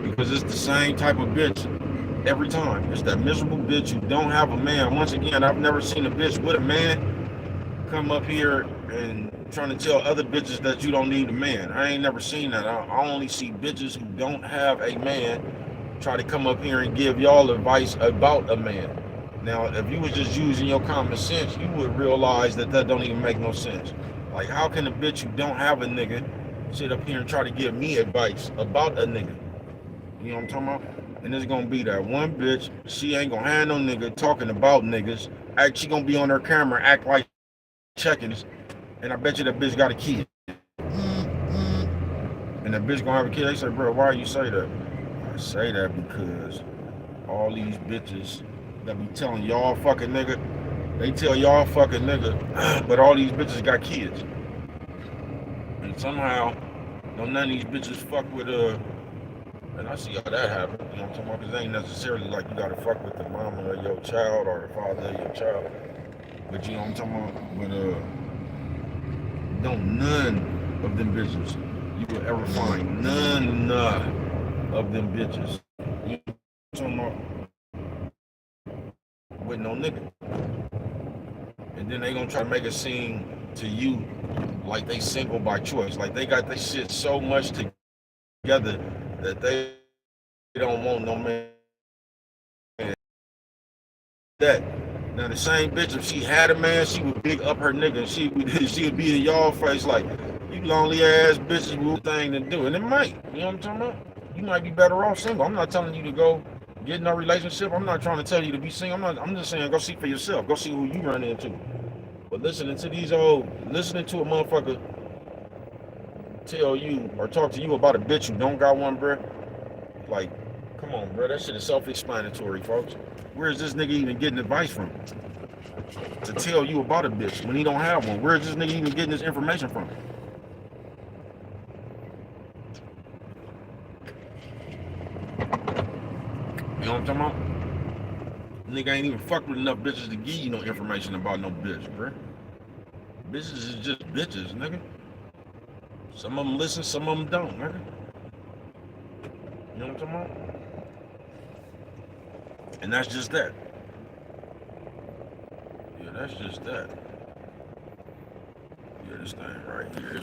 because it's the same type of bitch every time. It's that miserable bitch who don't have a man. Once again, I've never seen a bitch with a man come up here and trying to tell other bitches that you don't need a man. I ain't never seen that. I only see bitches who don't have a man try to come up here and give y'all advice about a man. Now, if you was just using your common sense, you would realize that that don't even make no sense. Like, how can a bitch who don't have a nigga sit up here and try to give me advice about a nigga? You know what I'm talking about? And it's gonna be that one bitch, she ain't gonna have no nigga talking about niggas. She gonna be on her camera, act like checking this, and I bet you that bitch got a kid. And that bitch gonna have a kid. They say, bro, why you say that? I say that because all these bitches that be telling y'all fucking nigga, they tell y'all fucking nigga, but all these bitches got kids. And somehow, don't none of these bitches fuck with and I see how that happen, you know what I'm talking about? Because it ain't necessarily like you gotta fuck with the mama of your child or the father of your child. But you know what I'm talking about? But don't none of them bitches you will ever find none of them bitches. You know what I'm talking about? With no nigga. And then they gonna try to make it seem to you like they single by choice. Like they got their shit so much together that they don't want no man. That now the same bitch, if she had a man, she would big up her nigga and she would be in y'all face like, you lonely ass bitches with a thing to do. And it might, you know what I'm talking about? You might be better off single. I'm not telling you to go get in a relationship. I'm not trying to tell you to be single. I'm just saying go see for yourself. Go see who you run into. But listening to a motherfucker tell you or talk to you about a bitch who don't got one, bruh, like, come on, bruh, that shit is self-explanatory, folks. Where is this nigga even getting advice from? To tell you about a bitch when he don't have one. Where is this nigga even getting this information from? You know what I'm talking about? Nigga ain't even fucked with enough bitches to give you no information about no bitch, bruh. Bitches is just bitches, nigga. Some of them listen, some of them don't, nigga. You know what I'm talking about? And that's just that. Yeah, that's just that. Yeah, this thing right here.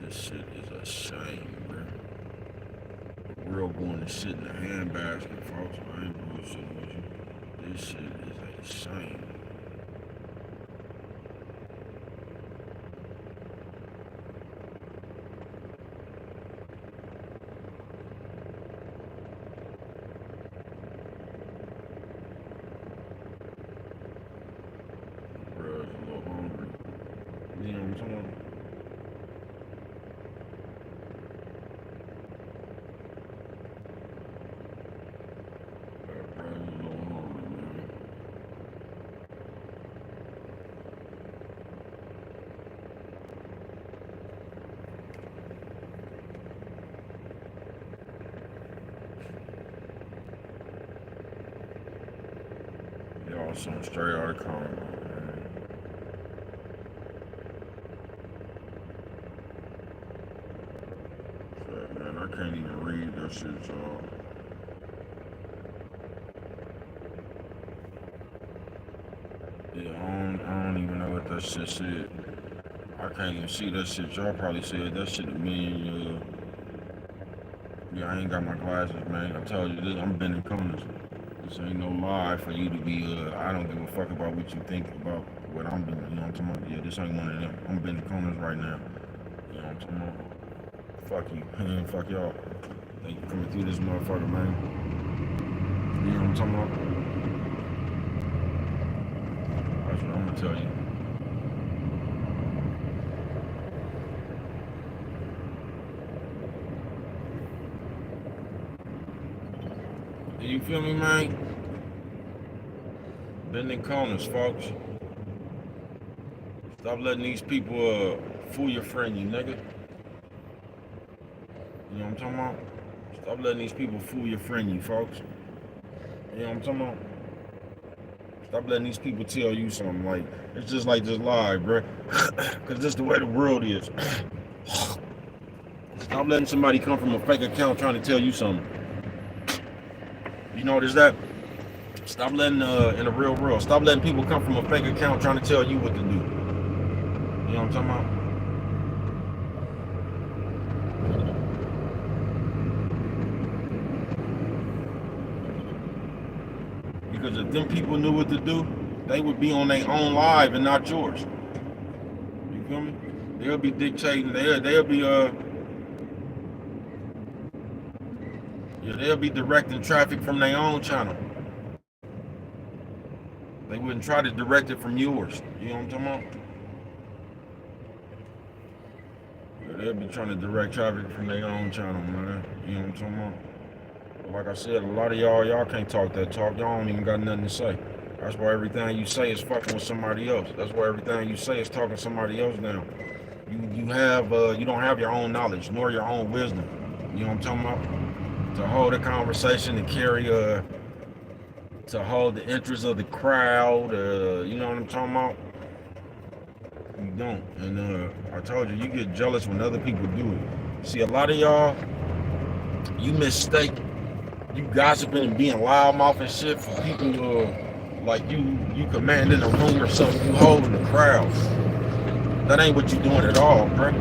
This shit is a shame, bro. The world going to shit in the handbasket, folks. I ain't bullshitting with you. This shit is a shame. Bruh's a little hungry. You know what I'm talking about? Y'all some straight out of Congo, man. Shit, man, I can't even read that shit, y'all. Yeah, I don't even know what that shit said. I can't even see that shit. Y'all probably said that shit to me. Yeah, I ain't got my glasses, man. I told you this, I'm bending corners. This ain't no lie for you to be, I don't give a fuck about what you think about what I'm doing. You know what I'm talking about? Yeah, this ain't one of them. I'm bending corners right now. You know what I'm talking about? Fuck you. Man, fuck y'all. Thank you for coming through this motherfucker, man. You know what I'm talking about? That's what I'm gonna tell you. You feel me, man? Bending corners, folks. Stop letting these people fool your friend, you nigga. You know what I'm talking about? Stop letting these people fool your friend, you folks. You know what I'm talking about? Stop letting these people tell you something. Like, it's just like this lie, bro. Because this is the way the world is. Stop letting somebody come from a fake account trying to tell you something. You notice that? Stop letting, in the real world, stop letting people come from a fake account trying to tell you what to do. You know what I'm talking about? Because if them people knew what to do, they would be on their own live and not yours. You feel me? They'll be dictating. They'll be they'll be directing traffic from their own channel. They wouldn't try to direct it from yours. You know what I'm talking about? Yeah, they'll be trying to direct traffic from their own channel, man. You know what I'm talking about? Like I said, a lot of y'all can't talk that talk. Y'all don't even got nothing to say. That's why everything you say is fucking with somebody else. That's why everything you say is talking somebody else down. You don't have your own knowledge nor your own wisdom. You know what I'm talking about? To hold a conversation, to carry to hold the interest of the crowd. You know what I'm talking about? You don't. And I told you, you get jealous when other people do it. See, a lot of y'all, you mistake you gossiping and being loudmouth and shit for people like you commanding a room or something, you holding the crowd. That ain't what you doing at all, bro.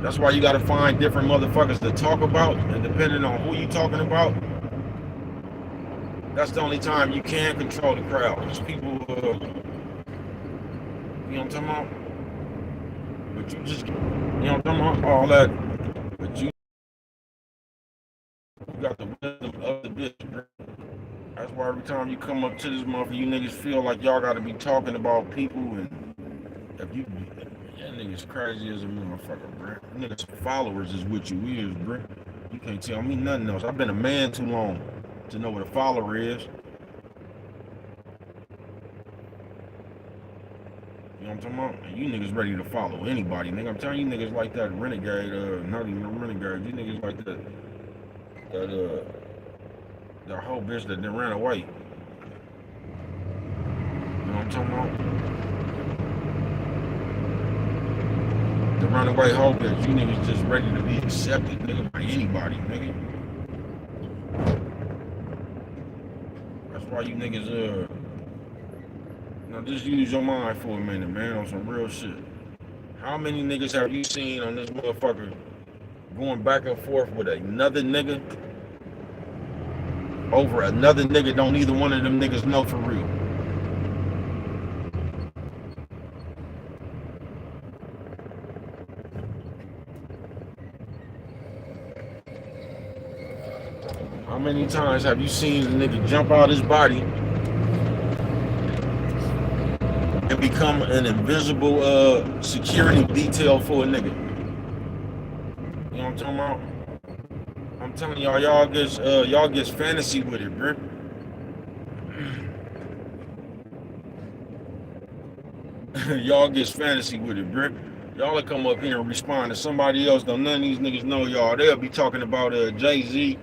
That's why you gotta find different motherfuckers to talk about, and depending on who you talking about, that's the only time you can control the crowd. There's people, you know what I'm talking about? But you just, you know what I'm talking about? All that, but you got the wisdom of the bitch, bro. That's why every time you come up to this motherfucker, you niggas feel like y'all gotta be talking about people, and if you, that niggas crazy as a motherfucker, bro. Niggas followers is what you is, bro. You can't tell me nothing else. I've been a man too long to know what a follower is. You know what I'm talking about? And you niggas ready to follow anybody, nigga. I'm telling you niggas like that renegade, not even a renegade, you niggas like that whole bitch that then ran away. You know what I'm talking about? The runaway hoe bitch, you niggas just ready to be accepted, nigga, by anybody, nigga. That's why you niggas, now just use your mind for a minute, man, on some real shit. How many niggas have you seen on this motherfucker going back and forth with another nigga over another nigga don't either one of them niggas know for real? How many times have you seen a nigga jump out his body and become an invisible security detail for a nigga? You know what I'm talking about? I'm telling y'all, y'all gets fantasy with it, bro. Y'all gets fantasy with it, bro. Y'all will come up here and respond to somebody else. Though none of these niggas know y'all. They'll be talking about Jay-Z.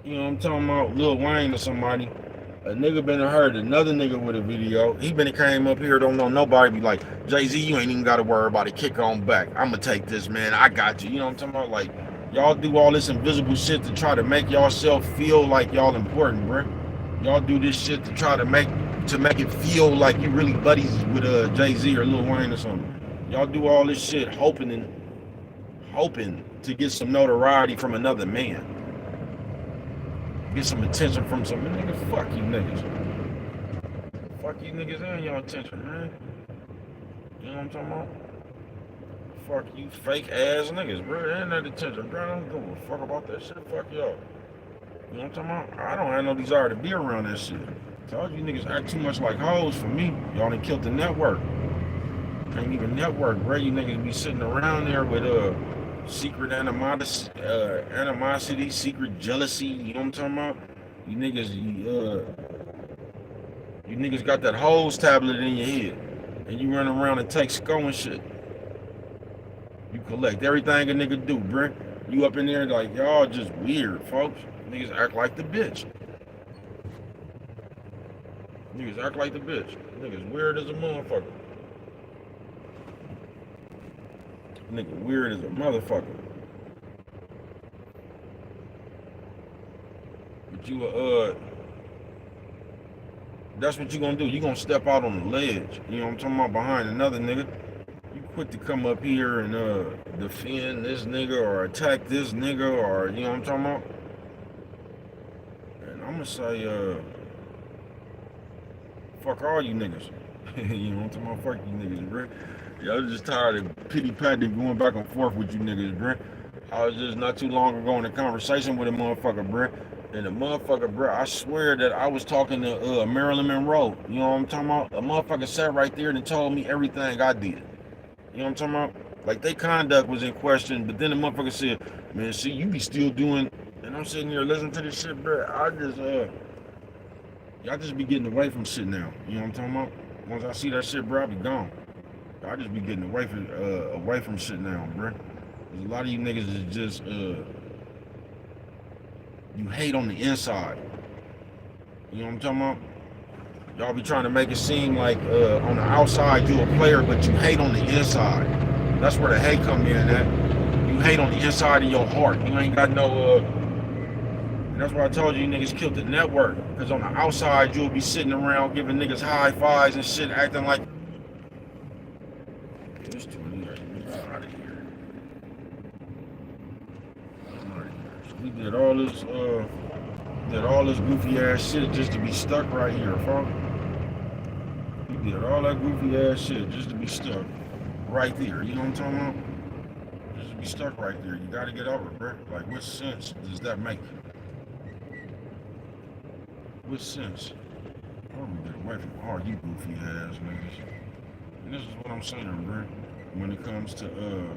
You know what I'm talking about? Lil Wayne or somebody. A nigga been heard another nigga with a video. He been came up here, don't know nobody. Be like, Jay-Z, you ain't even got to worry about it. Kick on back. I'ma take this, man. I got you. You know what I'm talking about? Like, y'all do all this invisible shit to try to make y'allself feel like y'all important, bro. Y'all do this shit to try to make it feel like you really buddies with Jay-Z or Lil Wayne or something. Y'all do all this shit hoping to get some notoriety from another man. Get some attention from some niggas. Fuck you niggas. Fuck you niggas and your attention, man. You know what I'm talking about? Fuck you fake ass niggas, bro. And that attention, bro. I don't give a fuck about that shit. Fuck y'all. You know what I'm talking about? I don't have no desire to be around that shit. I told you niggas act too much like hoes for me. Y'all done killed the network. Can't even network, bro. You niggas be sitting around there with secret animosity, secret jealousy. You know what I'm talking about? You niggas got that hoes tablet in your head, and you run around and take SCO and shit. You collect everything a nigga do, bro. You up in there like y'all just weird, folks. Niggas act like the bitch. Niggas act like the bitch. Niggas weird as a motherfucker. Nigga weird as a motherfucker. But you that's what you gonna do. You gonna step out on the ledge. You know what I'm talking about, behind another nigga. You quick to come up here and defend this nigga or attack this nigga, or you know what I'm talking about? And I'm gonna say fuck all you niggas. You know what I'm talking about? Fuck you niggas, bro. Yeah, I was just tired of pity patting going back and forth with you niggas, bro. I was just not too long ago in a conversation with a motherfucker, bro. And the motherfucker, bro, I swear that I was talking to Marilyn Monroe. You know what I'm talking about? A motherfucker sat right there and told me everything I did. You know what I'm talking about? Like, their conduct was in question, but then the motherfucker said, man, see, you be still doing, and I'm sitting here listening to this shit, bro. Y'all just be getting away from shit now. You know what I'm talking about? Once I see that shit, bro, I be gone. I just be getting away from shit now, bro. There's a lot of you niggas is just you hate on the inside. You know what I'm talking about? Y'all be trying to make it seem like on the outside you a player, but you hate on the inside. That's where the hate come in at. You hate on the inside of your heart. You ain't got no and that's why I told you niggas killed the network. Because on the outside you'll be sitting around giving niggas high fives and shit, acting like this too out of here. We did all this goofy ass shit just to be stuck right here, fuck. We did all that goofy ass shit just to be stuck right there. You know what I'm talking about? Just to be stuck right there. You gotta get over it, bro. Like, what sense does that make? What sense? I'm gonna get away from all you goofy ass niggas. And this is what I'm saying, bro. When it comes to the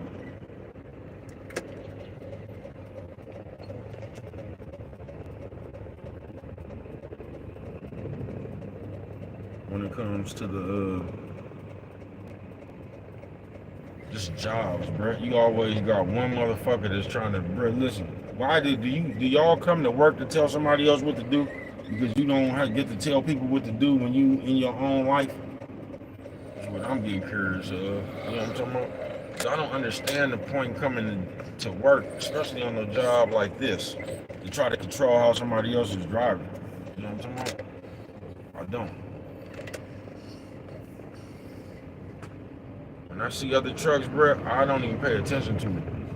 just jobs, bro. You always got one motherfucker that's trying to, bro, listen. Why do y'all come to work to tell somebody else what to do? Because you don't get to tell people what to do when you in your own life? That's what I'm getting curious of. You know what I'm talking about? So I don't understand the point coming to work, especially on a job like this, to try to control how somebody else is driving. You know what I'm talking about? I don't. When I see other trucks, bro, I don't even pay attention to them.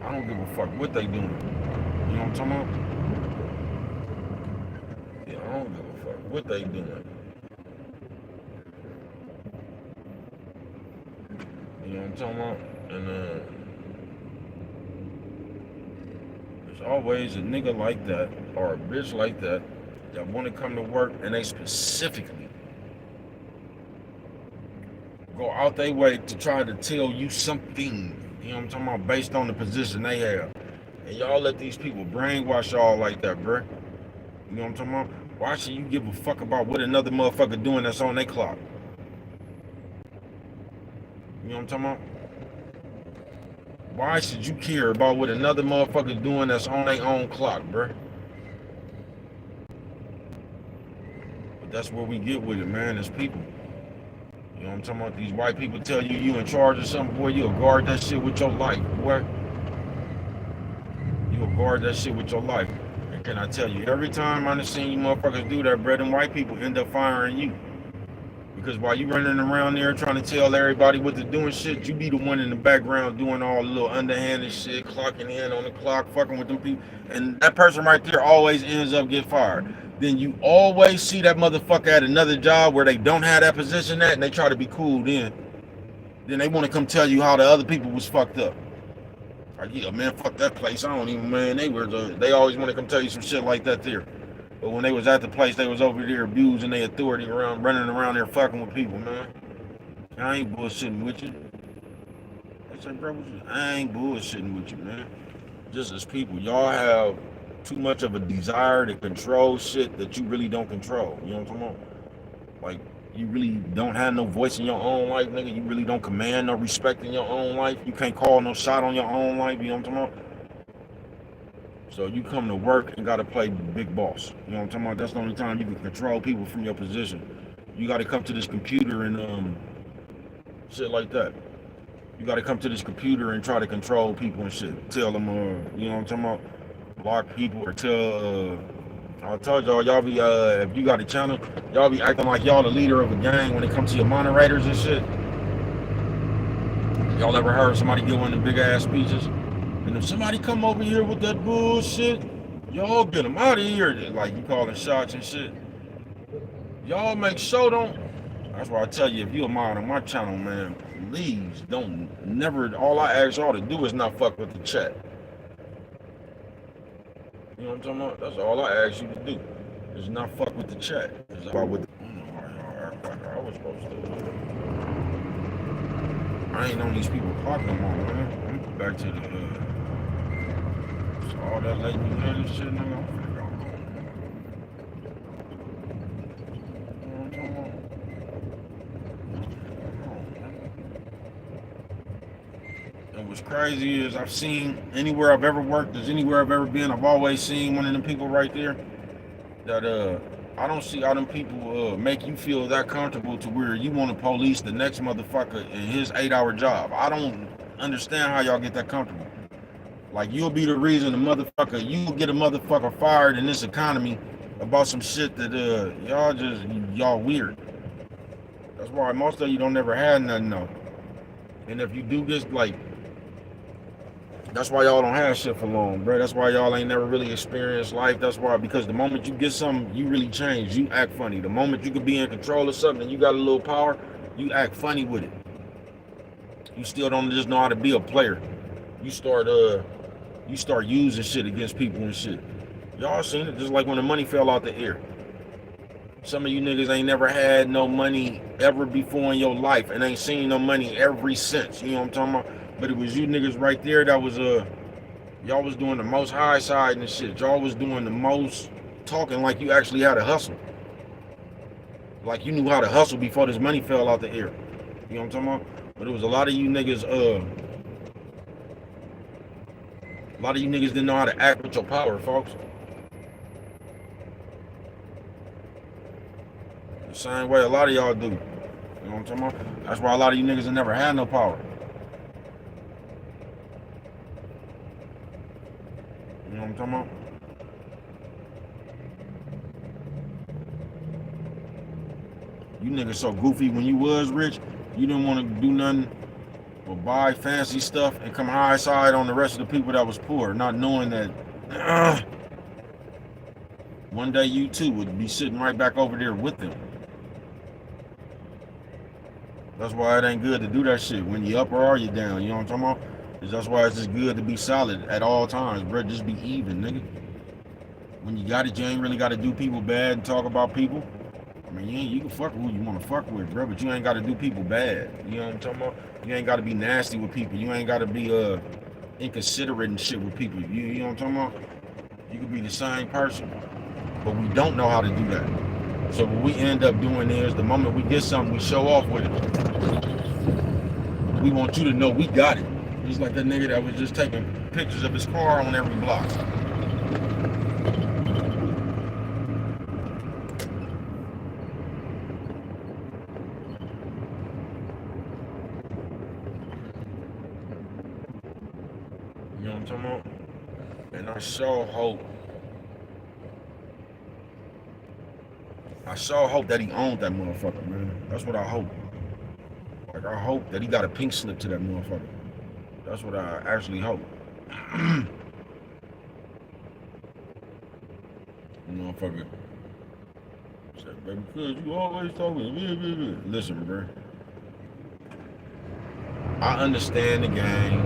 I don't give a fuck what they doing. You know what I'm talking about? Yeah, I don't give a fuck what they doing. You know what I'm talking about? And there's always a nigga like that or a bitch like that that want to come to work and they specifically go out their way to try to tell you something, you know what I'm talking about, based on the position they have. And y'all let these people brainwash y'all like that, bruh. You know what I'm talking about? Why should you give a fuck about what another motherfucker doing that's on their clock? You know what I'm talking about? Why should you care about what another motherfucker doing that's on their own clock, bruh? But that's where we get with it, man, as people. You know what I'm talking about? These white people tell you you in charge of something, boy, you'll guard that shit with your life, boy. You'll guard that shit with your life. And can I tell you, every time I done seen you motherfuckers do that, bro, them white people end up firing you. Because while you running around there trying to tell everybody what to do and shit, you be the one in the background doing all the little underhanded shit, clocking in on the clock, fucking with them people. And that person right there always ends up getting fired. Then you always see that motherfucker at another job where they don't have that position at and they try to be cool then. Then they want to come tell you how the other people was fucked up. Like, yeah, man, fuck that place. I don't even, man, they always want to come tell you some shit like that there. But when they was at the place, they was over there abusing their authority around, running around there fucking with people, man. I ain't bullshitting with you. I said, bro, I ain't bullshitting with you, man. Just as people, y'all have too much of a desire to control shit that you really don't control. You know what I'm talking about? Like, you really don't have no voice in your own life, nigga. You really don't command no respect in your own life. You can't call no shot on your own life. You know what I'm talking about? So you come to work and gotta play big boss. You know what I'm talking about? That's the only time you can control people from your position. You gotta come to this computer and shit like that. You gotta come to this computer and try to control people and shit. Tell them, you know what I'm talking about? Block people or tell. I told y'all be if you got a channel, y'all be acting like y'all the leader of a gang when it comes to your moderators and shit. Y'all ever heard somebody give one of the big ass speeches? And if somebody come over here with that bullshit, y'all get them out of here. Like you calling shots and shit. Y'all make sure don't. That's why I tell you, if you a mod on my channel, man, please don't never. All I ask y'all to do is not fuck with the chat. You know what I'm talking about? That's all I ask you to do. Is not fuck with the chat. It's about with the, I don't know why y'all act like I was supposed to. I ain't on these people clock no more, man. I'm back to the all that late and shit, nigga. And what's crazy is I've seen anywhere I've ever worked, there's anywhere I've ever been, I've always seen one of them people right there that I don't see how them people make you feel that comfortable to where you want to police the next motherfucker in his 8-hour job. I don't understand how y'all get that comfortable. Like you'll be the reason you'll get a motherfucker fired in this economy about some shit that y'all weird. That's why most of you don't never had nothing though. And if you do get like, that's why y'all don't have shit for long, bro. That's why y'all ain't never really experienced life. That's why, because the moment you get something, you really change. You act funny. The moment you can be in control of something and you got a little power, you act funny with it. You still don't just know how to be a player. You start using shit against people and shit. Y'all seen it, just like when the money fell out the air. Some of you niggas ain't never had no money ever before in your life and ain't seen no money ever since. You know what I'm talking about? But it was you niggas right there that was y'all was doing the most high side and shit. Y'all was doing the most talking like you actually had to hustle. Like you knew how to hustle before this money fell out the air. You know what I'm talking about? But it was a lot of you niggas didn't know how to act with your power, folks. The same way a lot of y'all do. You know what I'm talking about? That's why a lot of you niggas have never had no power. You know what I'm talking about? You niggas so goofy when you was rich, you didn't want to do nothing but buy fancy stuff and come high side on the rest of the people that was poor, not knowing that one day you too would be sitting right back over there with them. That's why it ain't good to do that shit when you up or you down. You know what I'm talking about? That's why it's just good to be solid at all times, bro. Just be even, nigga. When you got it, you ain't really got to do people bad and talk about people. I mean, you can fuck with who you want to fuck with, bro, but you ain't got to do people bad. You know what I'm talking about? You ain't got to be nasty with people. You ain't got to be inconsiderate and shit with people. You know what I'm talking about? You could be the same person, but we don't know how to do that. So what we end up doing is the moment we get something, we show off with it. We want you to know we got it. Just like that nigga that was just taking pictures of his car on every block. You know what I'm talking about? And I sure hope that he owned that motherfucker, man. That's what I hope. Like, I hope that he got a pink slip to that motherfucker. That's what I actually hope. Motherfucker said, baby, cuz you always talking. Listen, bro. I understand the game.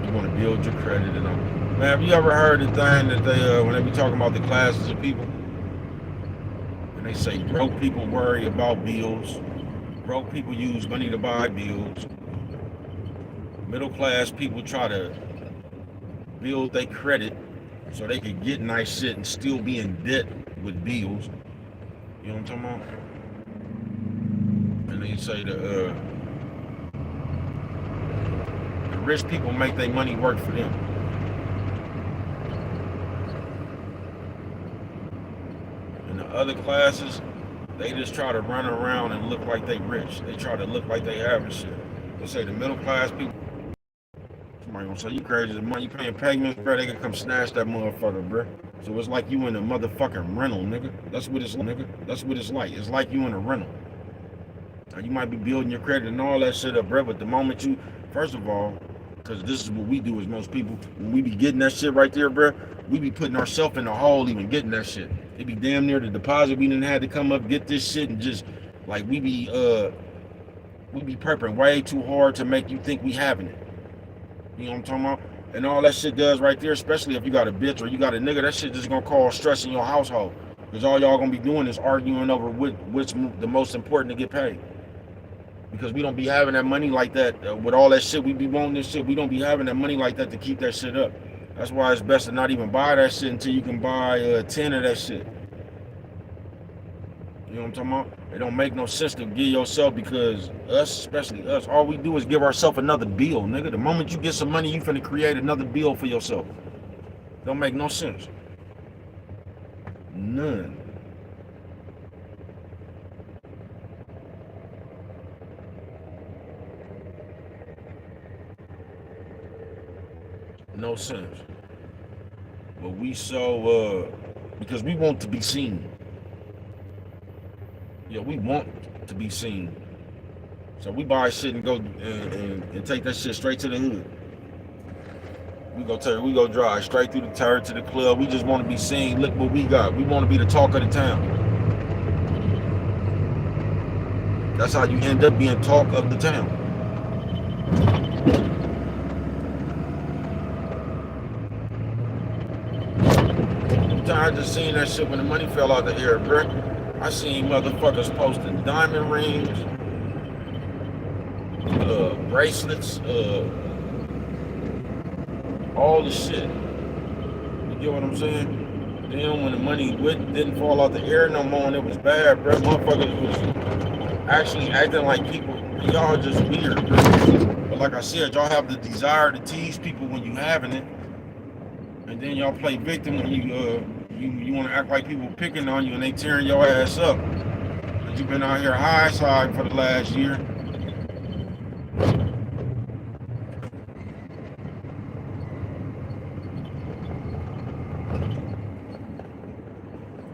You want to build your credit and all. Man, have you ever heard the thing that they, when they be talking about the classes of people? And they say broke people worry about bills. Broke people use money to buy bills. Middle class people try to build their credit so they can get nice shit and still be in debt with bills. You know what I'm talking about? And they say the rich people make their money work for them. Other classes, they just try to run around and look like they rich. They try to look like they having shit. They say the middle class people, somebody gonna say you crazy as money, you paying payments, bro, they can come snatch that motherfucker, bro. So it's like you in a motherfucking rental, nigga. That's what it's like, nigga. That's what it's like. It's like you in a rental. Now, you might be building your credit and all that shit up, bro, but the moment you, first of all, because this is what we do as most people, when we be getting that shit right there, bro, we be putting ourselves in the hole even getting that shit. It be damn near the deposit we didn't have to come up, get this shit, and just, like, we be prepping way too hard to make you think we having it. You know what I'm talking about? And all that shit does right there, especially if you got a bitch or you got a nigga, that shit just gonna cause stress in your household. Because all y'all gonna be doing is arguing over which the most important to get paid. Because we don't be having that money like that with all that shit we be wanting this shit. We don't be having that money like that to keep that shit up. That's why it's best to not even buy that shit until you can buy 10 of that shit. You know what I'm talking about? It don't make no sense to give yourself, because us, especially us, all we do is give ourselves another bill, nigga. The moment you get some money, you finna create another bill for yourself. Don't make no sense. None. No sense. But we because we want to be seen. Yeah, we want to be seen. So we buy shit and go and take that shit straight to the hood. We go drive straight through the turret to the club. We just want to be seen. Look what we got. We want to be the talk of the town. That's how you end up being talk of the town. I just seen that shit when the money fell out the air, bro. I seen motherfuckers posting diamond rings, bracelets, all the shit. You get what I'm saying? Then when the money didn't fall out the air no more and it was bad, bro, motherfuckers was actually acting like people. Y'all just weird, bro. But like I said, y'all have the desire to tease people when you having it, and then y'all play victim when you want to act like people picking on you and they tearing your ass up. But you've been out here high side for the last year.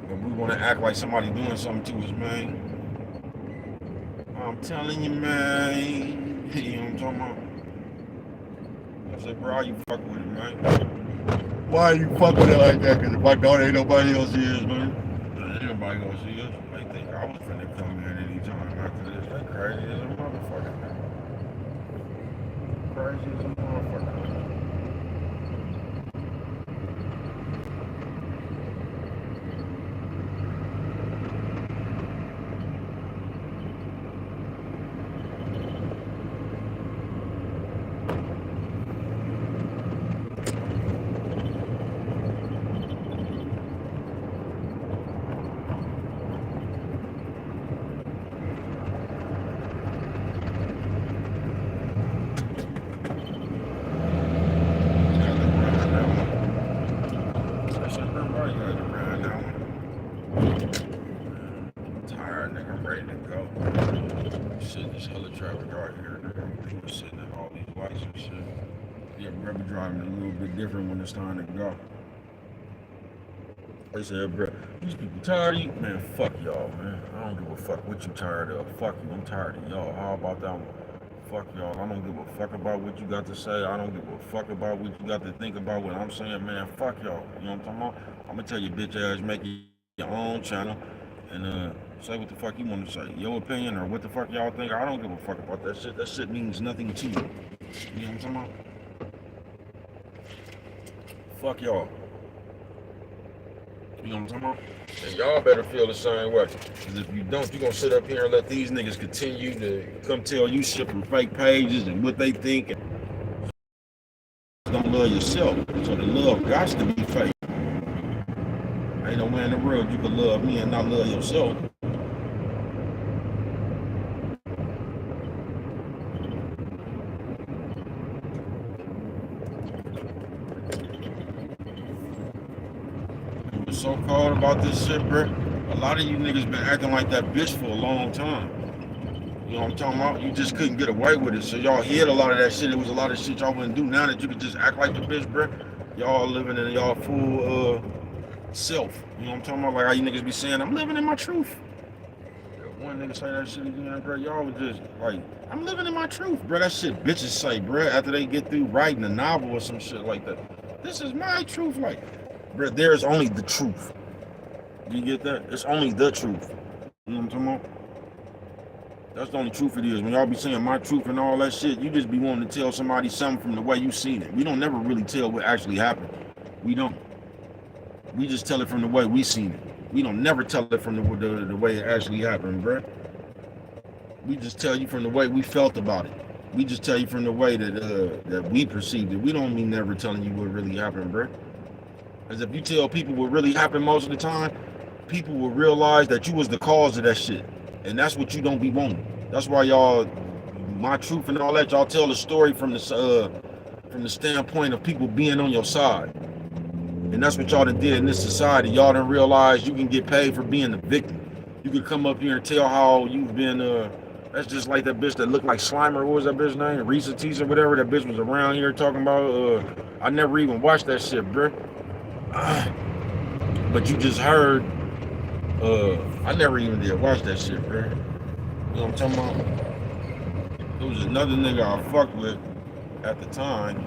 But we want to act like somebody doing something to us, man. I'm telling you, man. You know what I'm talking about? I said, bro, you fuck with it, man. Why you fuck with it like that? Because if I don't, ain't nobody else is, man. Ain't nobody gonna see us. They think I was finna come in anytime after this. They crazy as a motherfucker, man. Crazy as a motherfucker. Different when it's time to go. They said, bro, these people tired of you? Man, fuck y'all, man. I don't give a fuck what you tired of. Fuck you, I'm tired of y'all. How about that one? Fuck y'all. I don't give a fuck about what you got to say. I don't give a fuck about what you got to think about what I'm saying, man. Fuck y'all. You know what I'm talking about? I'm gonna tell you, bitch ass, make your own channel and say what the fuck you want to say. Your opinion or what the fuck y'all think. I don't give a fuck about that shit. That shit means nothing to you. You know what I'm talking about? Fuck y'all. You know what I'm talking about? And y'all better feel the same way. Because if you don't, you're going to sit up here and let these niggas continue to come tell you shit from fake pages and what they think. Don't love yourself. So the love got to be fake. Ain't no way in the world you can love me and not love yourself. So cold about this shit, bro. A lot of you niggas been acting like that bitch for a long time. You know what I'm talking about? You just couldn't get away with it. So y'all hid a lot of that shit. It was a lot of shit y'all wouldn't do. Now that you could just act like the bitch, bruh, y'all living in y'all full self. You know what I'm talking about? Like how you niggas be saying, I'm living in my truth. One nigga say that shit again, bro. Y'all was just like, I'm living in my truth, bro. That shit bitches say, bro, after they get through writing a novel or some shit like that. This is my truth, like, bro. There is only the truth. You get that? It's only the truth. You know what I'm talking about? That's the only truth it is. When y'all be saying my truth and all that shit, you just be wanting to tell somebody something from the way you seen it. We don't never really tell what actually happened. We don't. We just tell it from the way we seen it. We don't never tell it from the way it actually happened, bruh. We just tell you from the way we felt about it. We just tell you from the way that we perceived it. We don't mean never telling you what really happened, bruh. As if you tell people what really happened most of the time, people will realize that you was the cause of that shit. And that's what you don't be wanting. That's why y'all, my truth and all that, y'all tell the story from the standpoint of people being on your side. And that's what y'all done did in this society. Y'all done realize you can get paid for being the victim. You could come up here and tell how you've been, that's just like that bitch that looked like Slimer. What was that bitch name? Risa Tees or whatever. That bitch was around here talking about, I never even watched that shit, bruh. But you just heard, I never even did watch that shit, bruh. You know what I'm talking about? There was another nigga I fucked with at the time.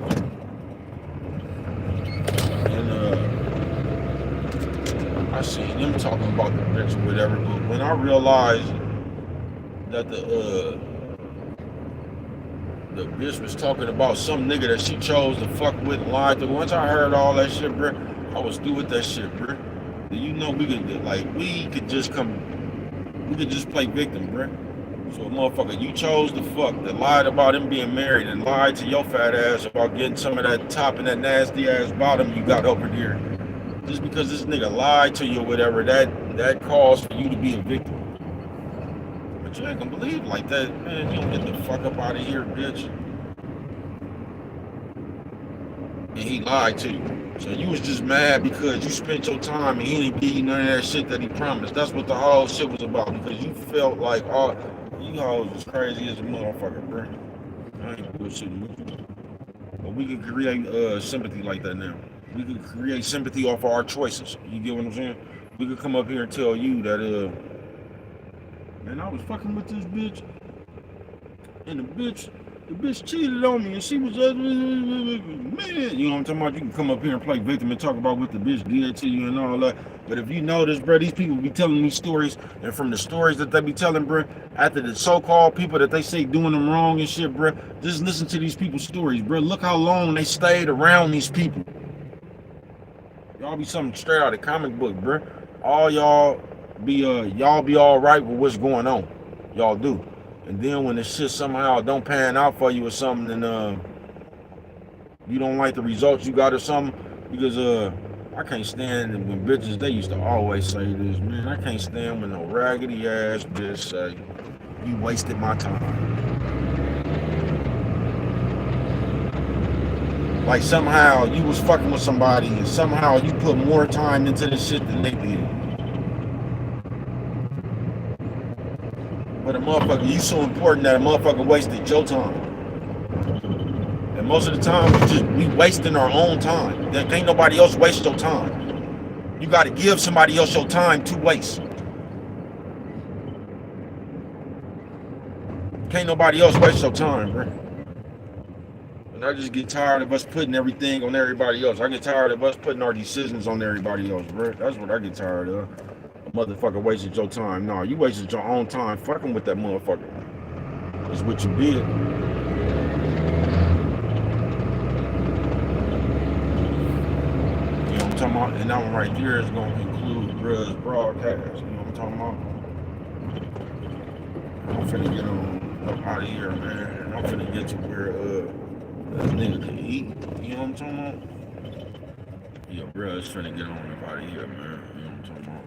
And I seen them talking about the bitch or whatever, but when I realized that the bitch was talking about some nigga that she chose to fuck with and lied to, once I heard all that shit, bro, I was through with that shit, bro. You know we could just play victim, bro. So motherfucker, you chose to fuck, that lied about him being married and lied to your fat ass about getting some of that top and that nasty ass bottom you got over there. Just because this nigga lied to you or whatever, that caused for you to be a victim. But you ain't gonna believe like that, man. You don't get the fuck up out of here, bitch. And he lied to you. So you was just mad because you spent your time and he didn't give you none of that shit that he promised. That's what the whole shit was about, because you felt like, oh, you hoes was crazy as a motherfucker, bro. I ain't bullshitting with you. But we can create sympathy like that now. We could create sympathy off of our choices. You get what I'm saying? We could come up here and tell you that, man, I was fucking with this bitch, and the bitch cheated on me, and she was man. You know what I'm talking about? You can come up here and play victim and talk about what the bitch did to you and all that. But if you notice, bro, these people be telling these stories, and from the stories that they be telling, bro, after the so-called people that they say doing them wrong and shit, bro, just listen to these people's stories, bro. Look how long they stayed around these people. Y'all be something straight out of the comic book, bro. All y'all be all right with what's going on. Y'all do. And then when the shit somehow don't pan out for you or something, and you don't like the results you got or something, because I can't stand when bitches, they used to always say this, man, I can't stand when no raggedy ass bitch say, you wasted my time. Like somehow you was fucking with somebody and somehow you put more time into this shit than they did. But a motherfucker, you so important that a motherfucker wasted your time. And most of the time, we wasting our own time. There ain't nobody else waste your time. You gotta give somebody else your time to waste. Can't nobody else waste your time, bro. And I just get tired of us putting everything on everybody else. I get tired of us putting our decisions on everybody else, bro. That's what I get tired of. A motherfucker wasted your time. No, you wasted your own time fucking with that motherfucker. That's what you did. You know what I'm talking about? And that one right here is going to conclude Bruh's broadcast. You know what I'm talking about? I'm finna get on up out of here, man. And I'm finna get to where that nigga can eat. You know what I'm talking about? Yeah, Bruh's finna get on up out of here, man. You know what I'm talking about?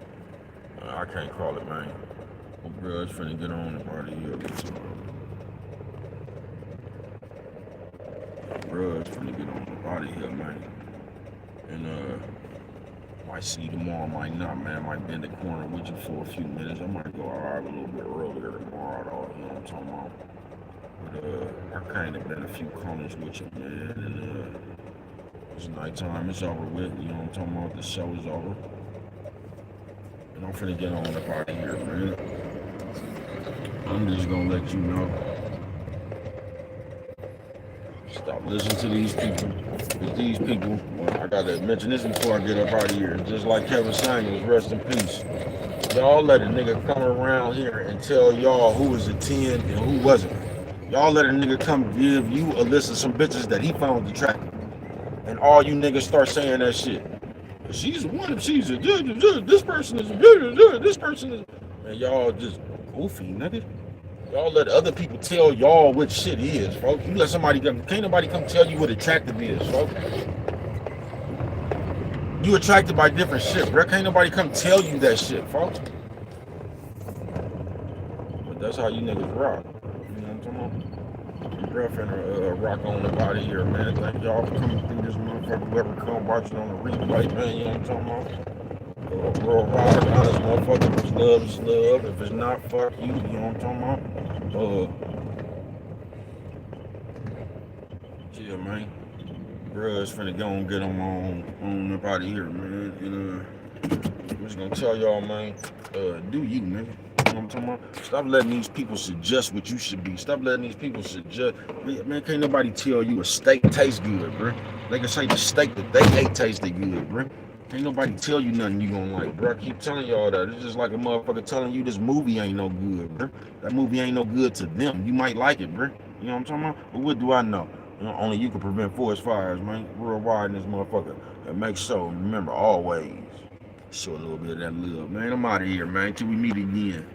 I can't call it, man. Well, Bruh's finna get on up out of here. Bruh's finna get on up out of here, man. And Might see you tomorrow, might not, man. I might be in the corner with you for a few minutes. I might go arrive a little bit earlier tomorrow, though. You know what I'm talking about? But I kind of been a few corners with you, man. And it's nighttime. It's over with. You know what I'm talking about? The show is over. And I'm finna get on up out of here, man. I'm just gonna let you know. Stop listening to these people. Because these people, well, I gotta mention this before I get up out of here. Just like Kevin Samuels, rest in peace. Y'all let a nigga come around here and tell y'all who was a 10 and who wasn't. Y'all let a nigga come give you a list of some bitches that he found attractive. And all you niggas start saying that shit. She's one, she's a this person is this person is, and y'all just goofy, nigga. Y'all let other people tell y'all what shit is, folks. You let somebody come, can't nobody come tell you what attractive is, folks. You attracted by different shit, bro. Can't nobody come tell you that shit, folks. But that's how you niggas rock. You know what I'm talking about? Your girlfriend rock on the body here, man. Thank y'all for coming through this motherfucker. Whoever come watching on the replay, man, you know what I'm talking about? Worldwide, honest motherfucker. If it's love, it's love. If it's not, fuck you. You know what I'm talking about? Yeah, man. Bruh's finna go and get them on up out of here, man. And I'm just gonna tell y'all, man. Do you, man? You know what I'm talking about? Stop letting these people suggest what you should be. Stop letting these people suggest. Man, can't nobody tell you a steak tastes good, bro. They can say the steak that they ate tasted good, bro. Ain't nobody tell you nothing you gonna like, bro. I keep telling y'all that. It's just like a motherfucker telling you this movie ain't no good, bro. That movie ain't no good to them. You might like it, bro. You know what I'm talking about? But what do I know? You know, only you can prevent forest fires, man. Worldwide in this motherfucker. And make sure, remember, always show a little bit of that love, man. I'm out of here, man. Till we meet again.